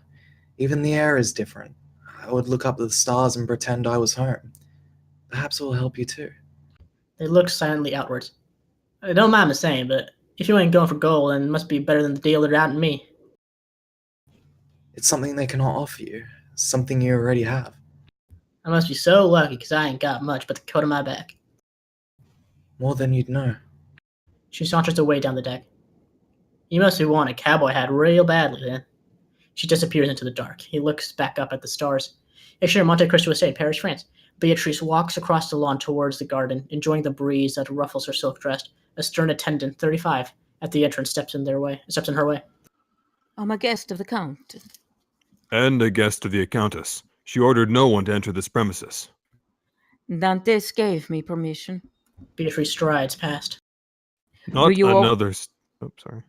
Even the air is different. I would look up at the stars and pretend I was home. Perhaps it will help you too. They look silently outwards. I don't mind me saying, but if you ain't going for gold, then it must be better than the deal they're out in me. It's something they cannot offer you. Something you already have. I must be so lucky, because I ain't got much but the coat on my back. More than you'd know. She saunters away down the deck. You must be wanting a cowboy hat real badly, then. She disappears into the dark. He looks back up at the stars. Exterior, Monte Cristo Estate, Paris, France. Beatrice walks across the lawn towards the garden, enjoying the breeze that ruffles her silk dress. A stern attendant, 35, at the entrance steps in her way. I'm a guest of the Count. And a guest of the Countess. She ordered no one to enter this premises. Dantes gave me permission. Beatrice strides past. Not you al- another... sorry.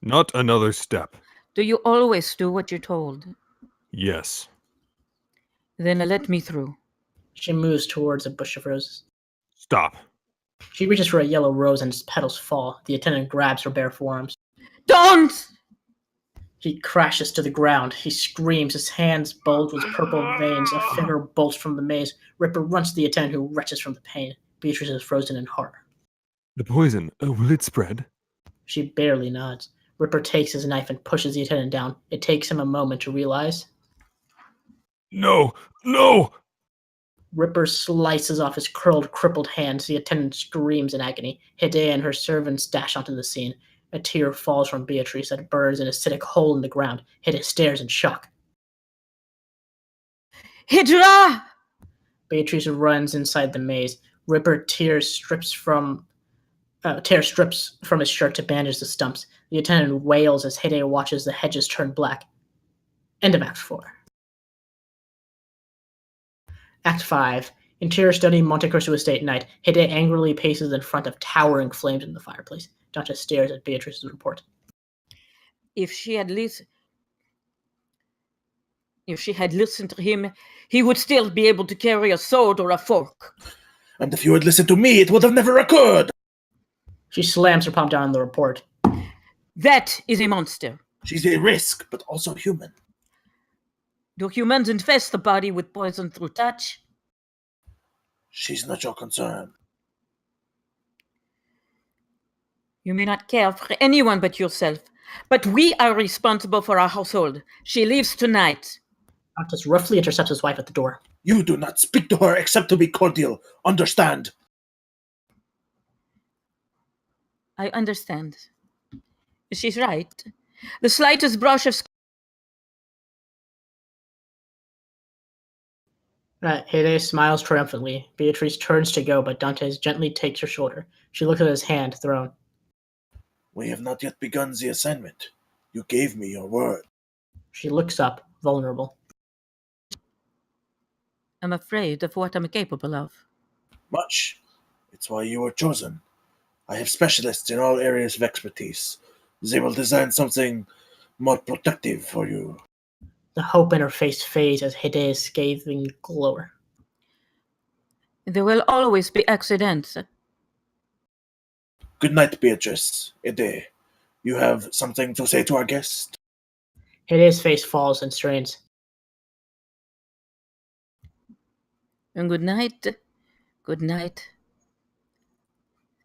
Not another step. Do you always do what you're told? Yes. Then let me through. She moves towards a bush of roses. Stop. She reaches for a yellow rose and its petals fall. The attendant grabs her bare forearms. Don't! He crashes to the ground. He screams. His hands bulge with purple veins. A finger bolts from the maze. Ripper runs to the attendant, who retches from the pain. Beatrice is frozen in horror. The poison, will it spread? She barely nods. Ripper takes his knife and pushes the attendant down. It takes him a moment to realize. No! No! Ripper slices off his curled, crippled hands. The attendant screams in agony. Hideo and her servants dash onto the scene. A tear falls from Beatrice that burns an acidic hole in the ground. Hideo stares in shock. Hydra! Beatrice runs inside the maze. Ripper tears strips from his shirt to bandage the stumps. The attendant wails as Hideo watches the hedges turn black. End of Act 4. Act 5. Interior study, Monte Cristo Estate, night. Hideo angrily paces in front of towering flames in the fireplace. Dante stares at Beatrice's report. If she had listened to him, he would still be able to carry a sword or a fork. And if you had listened to me, it would have never occurred. She slams her palm down on the report. That is a monster. She's a risk, but also human. Do humans infest the body with poison through touch? She's not your concern. You may not care for anyone but yourself, but we are responsible for our household. She leaves tonight. Dantes roughly intercepts his wife at the door. You do not speak to her except to be cordial. Understand? I understand. She's right. The slightest brush of Hideo smiles triumphantly. Beatrice turns to go, but Dantes gently takes her shoulder. She looks at his hand thrown. We have not yet begun the assignment. You gave me your word. She looks up, vulnerable. I'm afraid of what I'm capable of. Much. It's why you were chosen. I have specialists in all areas of expertise. They will design something more protective for you. The hope in her face fades as Hide's scathing glower. There will always be accidents. Good night, Beatrice. Ede, you have something to say to our guest? Hide's face falls and strains. And good night. Good night,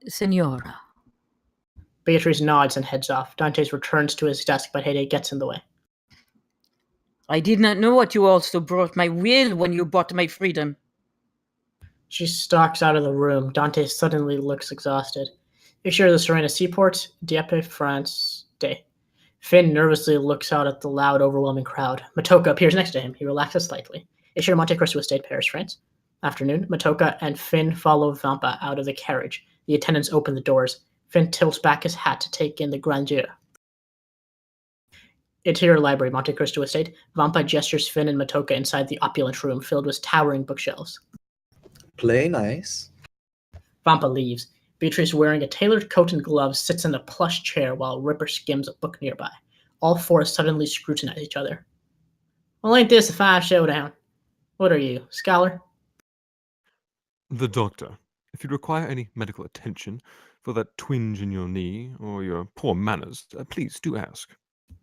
Senora. Beatrice nods and heads off. Dantes returns to his desk, but Hide gets in the way. I did not know what you also brought my will when you bought my freedom. She stalks out of the room. Dante suddenly looks exhausted. Picture of the Serena Seaport, Dieppe, France, day. Finn nervously looks out at the loud, overwhelming crowd. Matoka appears next to him. He relaxes slightly. Picture Monte Cristo Estate, Paris, France. Afternoon, Matoka and Finn follow Vampa out of the carriage. The attendants open the doors. Finn tilts back his hat to take in the grandeur. Interior library, Monte Cristo Estate. Vampa gestures Finn and Matoka inside the opulent room filled with towering bookshelves. Play nice. Vampa leaves. Beatrice, wearing a tailored coat and gloves, sits in a plush chair while Ripper skims a book nearby. All four suddenly scrutinize each other. Well, ain't this a fine showdown? What are you, scholar? The doctor. If you require any medical attention for that twinge in your knee or your poor manners, please do ask.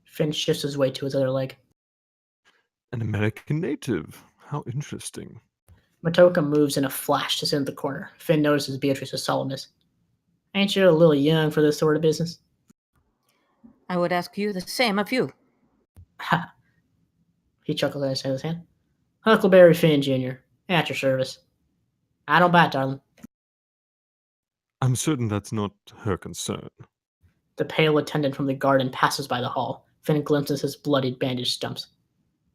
Finn shifts his weight to his other leg. An American native. How interesting. Matoka moves in a flash to sit in the corner. Finn notices Beatrice's sullenness. Ain't you a little young for this sort of business? I would ask you the same of you. Ha! He chuckles and his hand. Huckleberry Finn, Jr. At your service. I don't bite, darling. I'm certain that's not her concern. The pale attendant from the garden passes by the hall. Finn glimpses his bloodied bandaged stumps.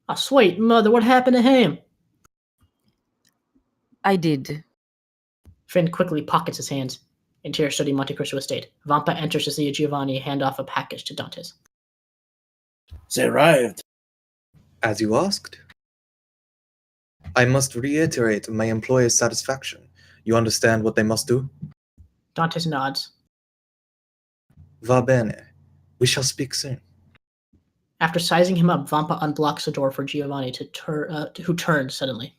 Oh, sweet mother, what happened to him? I did. Finn quickly pockets his hands. Interior study, Monte Cristo Estate. Vampa enters to see Giovanni hand off a package to Dantes. They arrived. As you asked. I must reiterate my employer's satisfaction. You understand what they must do? Dantes nods. Va bene. We shall speak soon. After sizing him up, Vampa unblocks the door for Giovanni, who turns suddenly.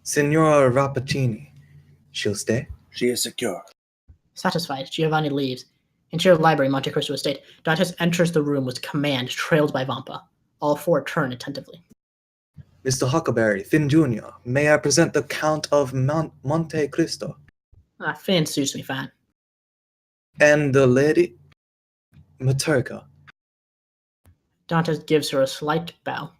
Signora Rappaccini. She'll stay? She is secure. Satisfied, Giovanni leaves. Interior library, Monte Cristo Estate. Dantes enters the room with command, trailed by Vampa. All four turn attentively. Mr. Huckleberry, Finn Jr., may I present the Count of Monte Cristo? Finn suits me fine. And the lady? Matoka. Dantes gives her a slight bow.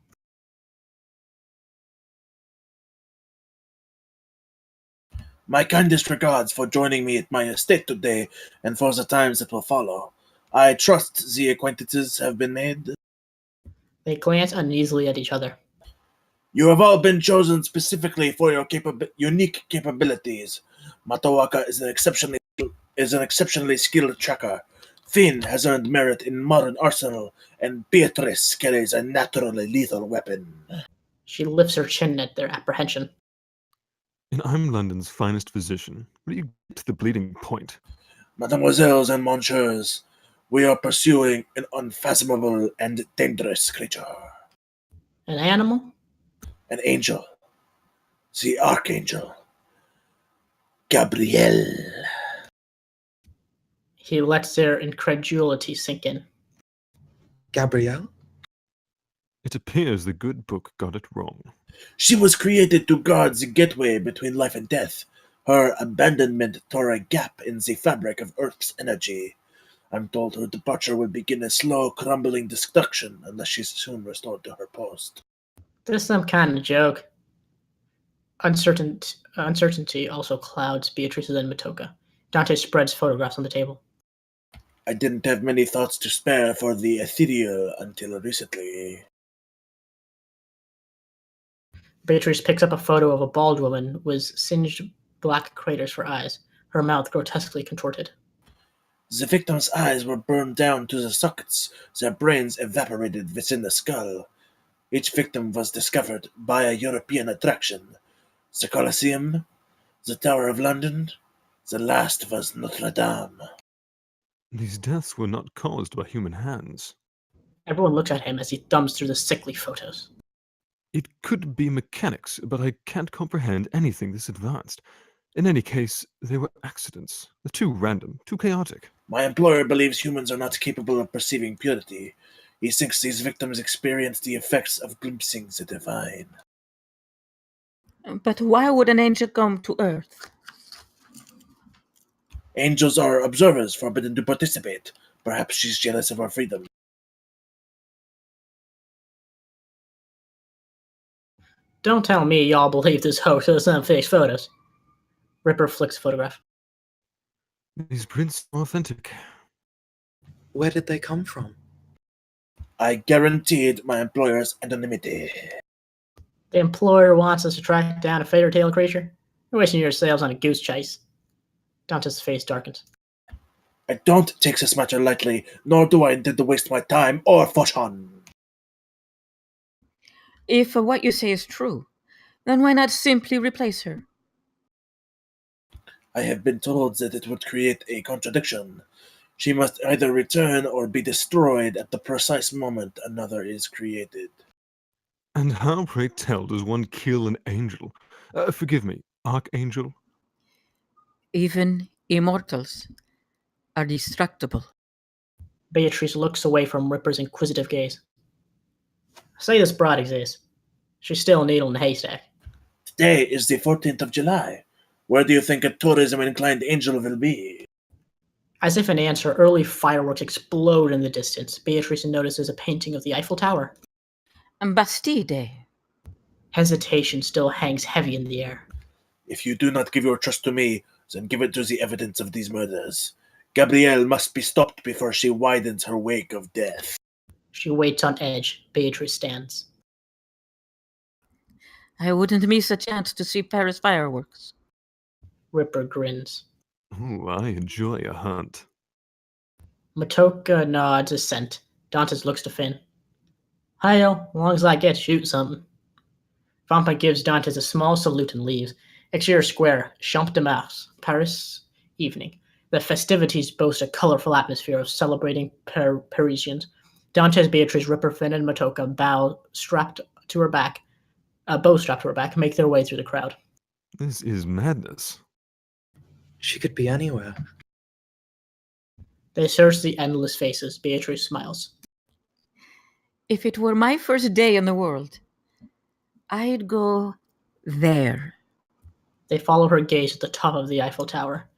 My kindest regards for joining me at my estate today and for the times that will follow. I trust the acquaintances have been made. They glance uneasily at each other. You have all been chosen specifically for your unique capabilities. Matoaka is an exceptionally skilled tracker. Finn has earned merit in modern arsenal, and Beatrice carries a naturally lethal weapon. She lifts her chin at their apprehension. And I'm London's finest physician. Will you get to the bleeding point? Mademoiselles and monsieurs, we are pursuing an unfathomable and dangerous creature. An animal? An angel. The Archangel. Gabriel. He lets their incredulity sink in. Gabrielle? It appears the good book got it wrong. She was created to guard the gateway between life and death. Her abandonment tore a gap in the fabric of Earth's energy. I'm told her departure will begin a slow, crumbling destruction unless she's soon restored to her post. This is some kind of joke. Uncertainty also clouds Beatrice and Matoka. Dante spreads photographs on the table. I didn't have many thoughts to spare for the ethereal until recently. Beatrice picks up a photo of a bald woman with singed black craters for eyes, her mouth grotesquely contorted. The victim's eyes were burned down to the sockets, their brains evaporated within the skull. Each victim was discovered by a European attraction. The Colosseum, the Tower of London, the last was Notre Dame. These deaths were not caused by human hands. Everyone looks at him as he thumbs through the sickly photos. It could be mechanics, but I can't comprehend anything this advanced. In any case, they were accidents. Too random, too chaotic. My employer believes humans are not capable of perceiving purity. He thinks these victims experience the effects of glimpsing the divine. But why would an angel come to Earth? Angels are observers forbidden to participate. Perhaps she's jealous of our freedom. Don't tell me y'all believe this hoax is some fake photos. Ripper flicks a photograph. These prints are authentic. Where did they come from? I guaranteed my employer's anonymity. The employer wants us to track down a fairy tale creature? You're wasting your sails on a goose chase. Dante's face darkens. I don't take this matter lightly, nor do I intend to waste my time or fortune. If what you say is true, then why not simply replace her? I have been told that it would create a contradiction. She must either return or be destroyed at the precise moment another is created. And how, pray tell, does one kill an angel? Forgive me, archangel? Even immortals are destructible. Beatrice looks away from Ripper's inquisitive gaze. Say this broad exists. She's still a needle in a haystack. Today is the 14th of July. Where do you think a tourism-inclined angel will be? As if in answer, early fireworks explode in the distance. Beatrice notices a painting of the Eiffel Tower. Bastille Day. Hesitation still hangs heavy in the air. If you do not give your trust to me, then give it to the evidence of these murders. Gabrielle must be stopped before she widens her wake of death. She waits on edge. Beatrice stands. I wouldn't miss a chance to see Paris fireworks. Ripper grins. Ooh, I enjoy a hunt. Matoka nods assent. Dantes looks to Finn. Hi-yo, as long as I get to shoot something. Vampa gives Dantes a small salute and leaves. Exterior Square, Champ de Mars, Paris, evening. The festivities boast a colorful atmosphere of celebrating Parisians. Dantes, Beatrice, Ripper, Finn, and Matoka, bow strapped to her back, make their way through the crowd. This is madness. She could be anywhere. They search the endless faces. Beatrice smiles. If it were my first day in the world, I'd go there. They follow her gaze at the top of the Eiffel Tower.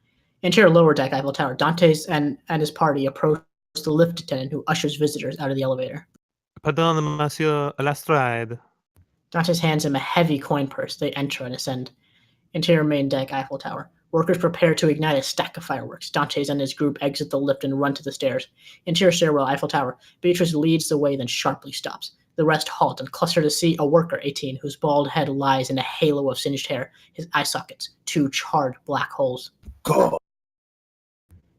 Interior lower deck Eiffel Tower. Dantes and his party approach the lift attendant who ushers visitors out of the elevator. Pardon, monsieur Lestrade. Dantes hands him a heavy coin purse. They enter and ascend. Interior main deck Eiffel Tower. Workers prepare to ignite a stack of fireworks. Dantes and his group exit the lift and run to the stairs. Interior stairwell Eiffel Tower. Beatrice leads the way, then sharply stops. The rest halt and cluster to see a worker, 18, whose bald head lies in a halo of singed hair, his eye sockets, 2 charred black holes. God.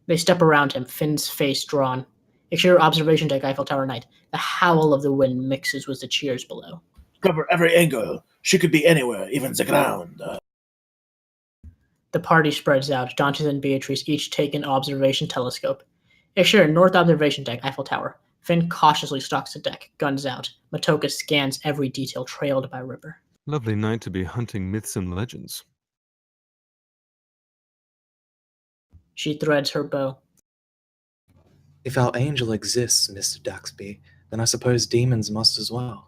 They step around him, Finn's face drawn. Exterior observation deck Eiffel Tower night. The howl of the wind mixes with the cheers below. Cover every angle. She could be anywhere, even the ground. The party spreads out. Dantes and Beatrice each take an observation telescope. Exterior north observation deck Eiffel Tower. Finn cautiously stalks the deck, guns out. Matoka scans every detail trailed by Ripper. Lovely night to be hunting myths and legends. She threads her bow. If our angel exists, Mr. Daxby, then I suppose demons must as well.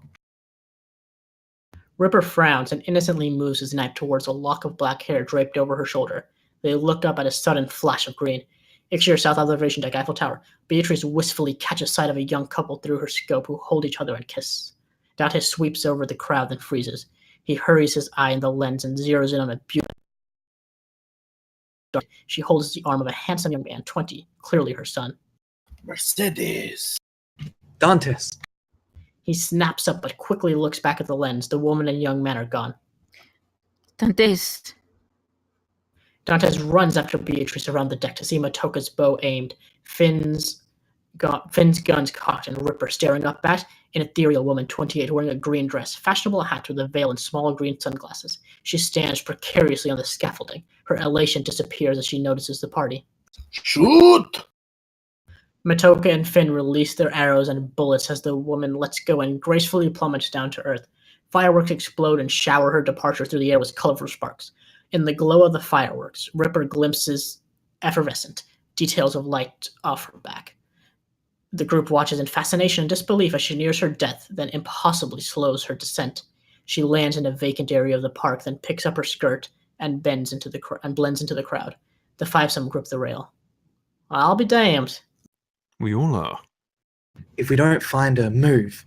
Ripper frowns and innocently moves his knife towards a lock of black hair draped over her shoulder. They look up at a sudden flash of green. Exterior south observation deck Eiffel Tower. Beatrice wistfully catches sight of a young couple through her scope who hold each other and kiss. Dantes sweeps over the crowd then freezes. He hurries his eye in the lens and zeroes in on a beautiful. She holds the arm of a handsome young man, 20, clearly her son. Mercedes. Dantes! He snaps up but quickly looks back at the lens. The woman and young man are gone. Dantes. Dantes runs after Beatrice around the deck to see Matoka's bow aimed, Finn's guns cocked, and Ripper staring up at An ethereal woman, 28, wearing a green dress, fashionable hat with a veil and small green sunglasses. She stands precariously on the scaffolding. Her elation disappears as she notices the party. Shoot! Matoka and Finn release their arrows and bullets as the woman lets go and gracefully plummets down to earth. Fireworks explode and shower her departure through the air with colorful sparks. In the glow of the fireworks, Ripper glimpses effervescent details of light off her back. The group watches in fascination and disbelief as she nears her death, then impossibly slows her descent. She lands in a vacant area of the park, then picks up her skirt and blends into the crowd. The fivesome grip the rail. I'll be damned. We all are. If we don't find her, move.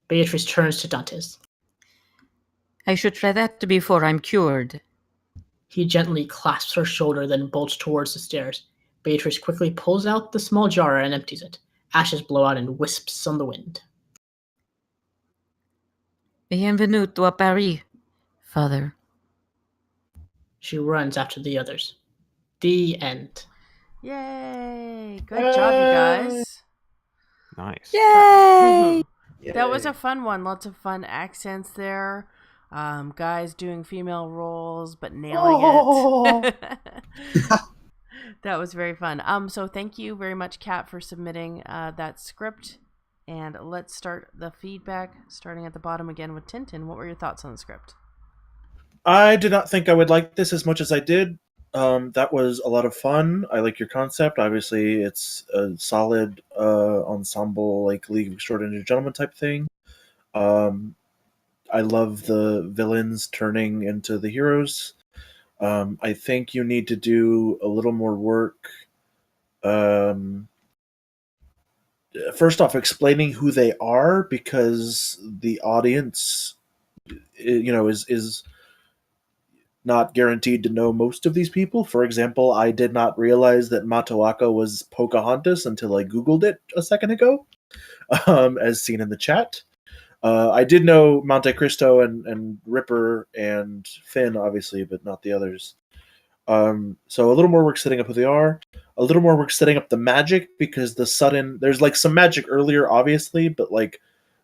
Beatrice turns to Dantes. I should try that before I'm cured. He gently clasps her shoulder, then bolts towards the stairs. Beatrice quickly pulls out the small jar and empties it. Ashes blow out and wisps on the wind. Bienvenue à Paris, Father. She runs after the others. The end. Yay! Good job, you guys. Nice. Yay! That was a fun one. Lots of fun accents there. Guys doing female roles, but nailing it. That was very fun. So thank you very much, Kat, for submitting that script. And let's start the feedback, starting at the bottom again with Tintin. What were your thoughts on the script? I did not think I would like this as much as I did. That was a lot of fun. I like your concept. Obviously, it's a solid ensemble, like League of Extraordinary Gentlemen type thing. I love the villains turning into the heroes. I think you need to do a little more work. First off, explaining who they are, because the audience, is not guaranteed to know most of these people. For example, I did not realize that Matoaka was Pocahontas until I Googled it a second ago, as seen in the chat. I did know Monte Cristo and Ripper and Finn, obviously, but not the others. So a little more work setting up who they are. A little more work setting up the magic, because there's like some magic earlier, obviously, but like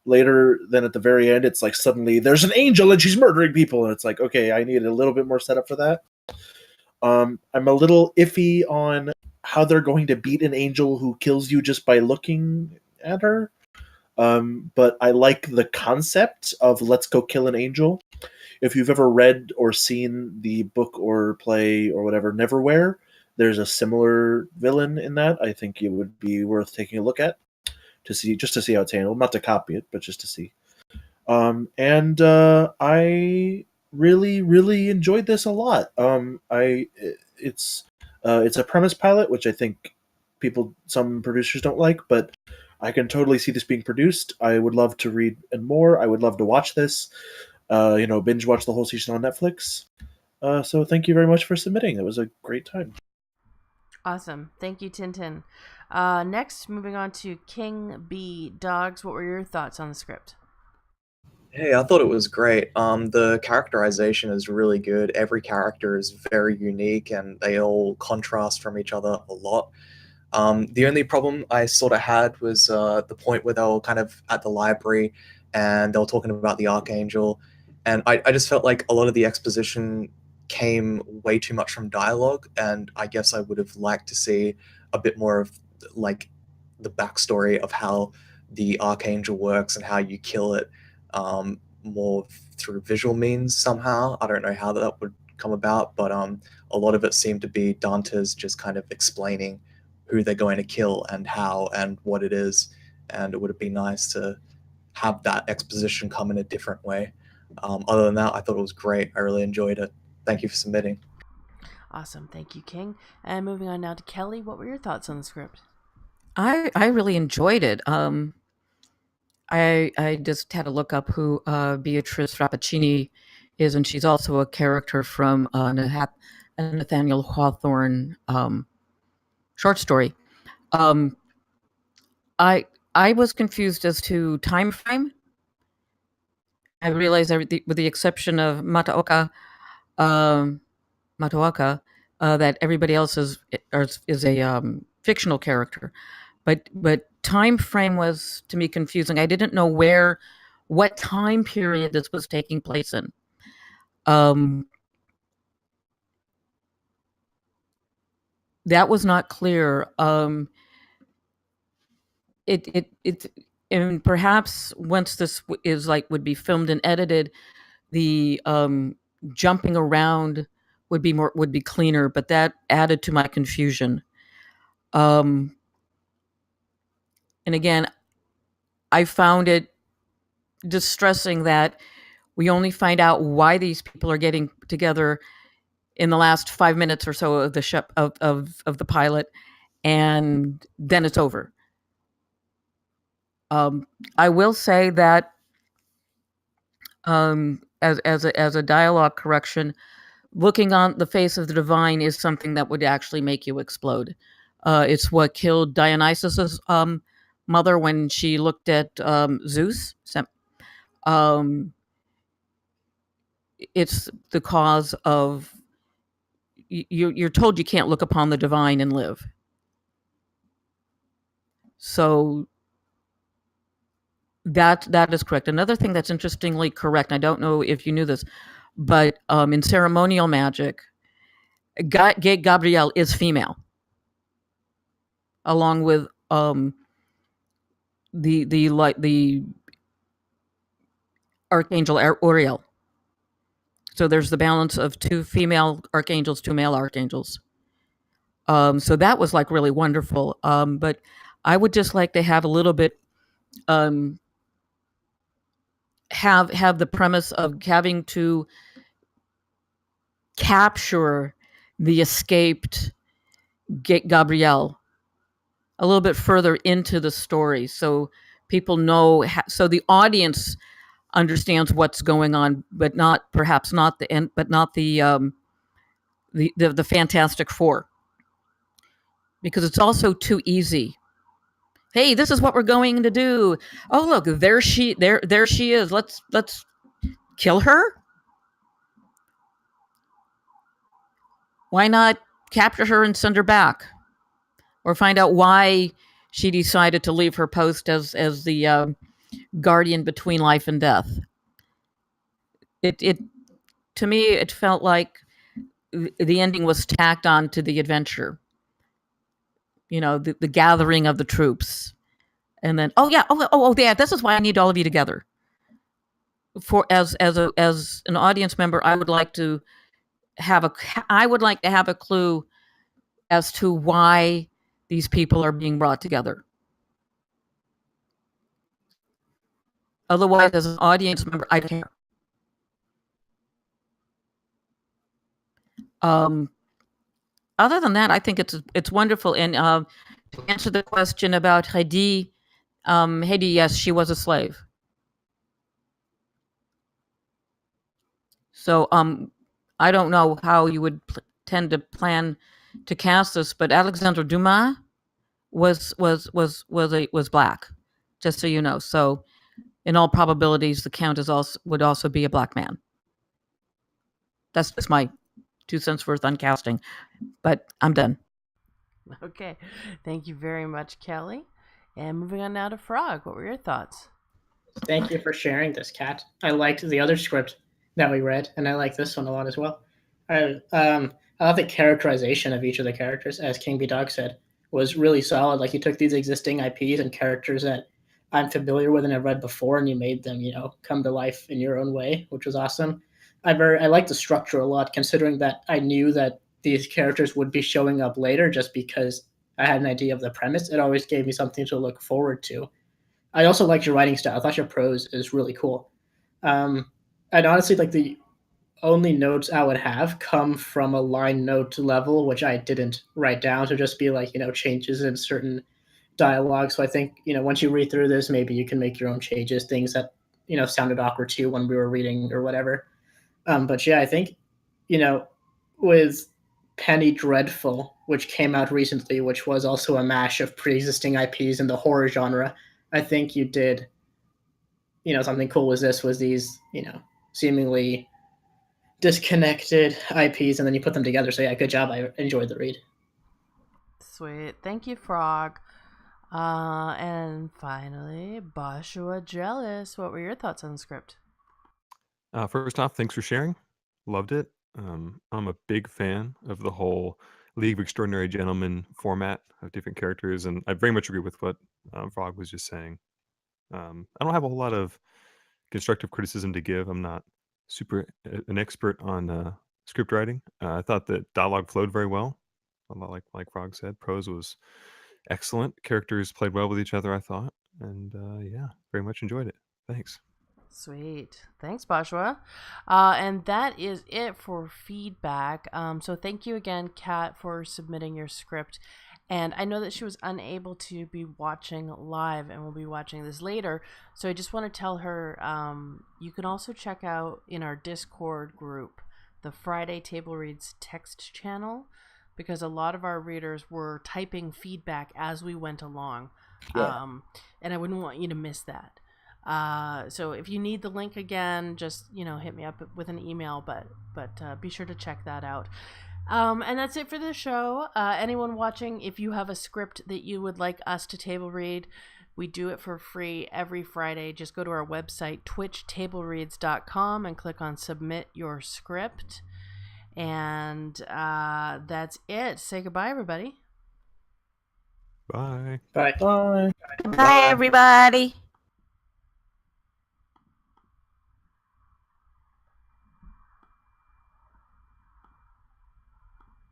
later than at the very end, it's like suddenly there's an angel and she's murdering people, and it's like, okay, I need a little bit more setup for that. I'm a little iffy on how they're going to beat an angel who kills you just by looking at her. But I like the concept of let's go kill an angel. If you've ever read or seen the book or play or whatever, Neverwhere, there's a similar villain in that. I think it would be worth taking a look at to see how it's handled. Not to copy it, but just to see. I really, really enjoyed this a lot. It's a premise pilot, which I think some producers don't like, but I can totally see this being produced. I would love to read and more. I would love to watch this. Binge watch the whole season on Netflix. So thank you very much for submitting. It was a great time. Awesome. Thank you, Tintin. Next, moving on to King B. Dogs. What were your thoughts on the script? Hey, I thought it was great. The characterization is really good. Every character is very unique, and they all contrast from each other a lot. The only problem I sort of had was the point where they were kind of at the library and they were talking about the Archangel, and I just felt like a lot of the exposition came way too much from dialogue, and I guess I would have liked to see a bit more of like the backstory of how the Archangel works and how you kill it, more through visual means somehow. I don't know how that would come about, but a lot of it seemed to be Dantes just kind of explaining who they're going to kill and how and what it is, and it would have been nice to have that exposition come in a different way. Other than that, I thought it was great. I really enjoyed it. Thank you for submitting. Awesome. Thank you, King. And moving on now to Kelly. What were your thoughts on the script? I really enjoyed it. I just had to look up who Beatrice Rappaccini is, and she's also a character from Nathaniel Hawthorne short story. I was confused as to time frame. I realized with the exception of Matoaka, that everybody else is a fictional character, but time frame was to me confusing. I didn't know what time period this was taking place in. That was not clear. And perhaps once this would be filmed and edited, the jumping around would be cleaner, but that added to my confusion. And again, I found it distressing that we only find out why these people are getting together in the last 5 minutes or so of the of the pilot, and then it's over. I will say that as a dialogue correction, looking on the face of the divine is something that would actually make you explode. It's what killed Dionysus's mother when she looked at Zeus. It's the cause of you're told you can't look upon the divine and live. So that is correct. Another thing that's interestingly correct, I don't know if you knew this, but in ceremonial magic, Gabrielle is female, along with the archangel Uriel. So there's the balance of 2 female archangels, 2 male archangels. So that was like really wonderful. But I would just like to have a little bit have the premise of having to capture the escaped Gabrielle a little bit further into the story, so people know, so the audience understands what's going on, but perhaps not the end, but not the Fantastic Four, because it's also too easy. Hey, this is what we're going to do. Oh, look, there she is. Let's kill her. Why not capture her and send her back, or find out why she decided to leave her post as the guardian between life and death? It to me, it felt like the ending was tacked on to the adventure. The gathering of the troops, and then yeah, this is why I need all of you together. As an audience member, I would like to have a clue as to why these people are being brought together. Otherwise, as an audience member, I don't care. Other than that, I think it's wonderful. And to answer the question about Hedi, yes, she was a slave. So I don't know how you would tend to plan to cast this, but Alexandre Dumas was black, just so you know. So in all probabilities, the Count would also be a black man. That's just my 2 cents worth on casting, but I'm done. Okay, thank you very much, Kelly. And moving on now to Frog. What were your thoughts? Thank you for sharing this, Kat. I liked the other script that we read, and I like this one a lot as well. I love the characterization of each of the characters, as King B Dog said, was really solid. Like, you took these existing IPs and characters that I'm familiar with and I've read before, and you made them, come to life in your own way, which was awesome. I like the structure a lot, considering that I knew that these characters would be showing up later just because I had an idea of the premise. It always gave me something to look forward to. I also liked your writing style. I thought your prose is really cool. And honestly, like, the only notes I would have come from a line note level, which I didn't write down, to just be like, changes in certain dialogue. So I think, once you read through this, maybe you can make your own changes, things that, sounded awkward to you when we were reading or whatever. But yeah, I think, with Penny Dreadful, which came out recently, which was also a mash of pre-existing IPs in the horror genre, I think you did, something cool with this, was these, seemingly disconnected IPs, and then you put them together. So yeah, good job. I enjoyed the read. Sweet. Thank you, Frog. And finally, Boshua Jealous. What were your thoughts on the script? First off, thanks for sharing. Loved it. I'm a big fan of the whole League of Extraordinary Gentlemen format of different characters, and I very much agree with what Frog was just saying. I don't have a whole lot of constructive criticism to give. I'm not an expert on script writing. I thought that dialogue flowed very well. A lot like Frog said, prose was excellent. Characters played well with each other, I thought, and yeah, very much enjoyed it. Thanks. Sweet. Thanks, Boshua. And that is it for feedback. So thank you again, Kat, for submitting your script. And I know that she was unable to be watching live and will be watching this later. So I just want to tell her you can also check out in our Discord group the Friday Table Reads text channel, because a lot of our readers were typing feedback as we went along. Yeah. And I wouldn't want you to miss that. So if you need the link again, just hit me up with an email, but be sure to check that out. And that's it for the show. Anyone watching, if you have a script that you would like us to table read, we do it for free every Friday. Just go to our website, twitchtablereads.com, and click on submit your script. And that's it. Say goodbye, everybody. Bye. Bye. Bye. Bye, everybody.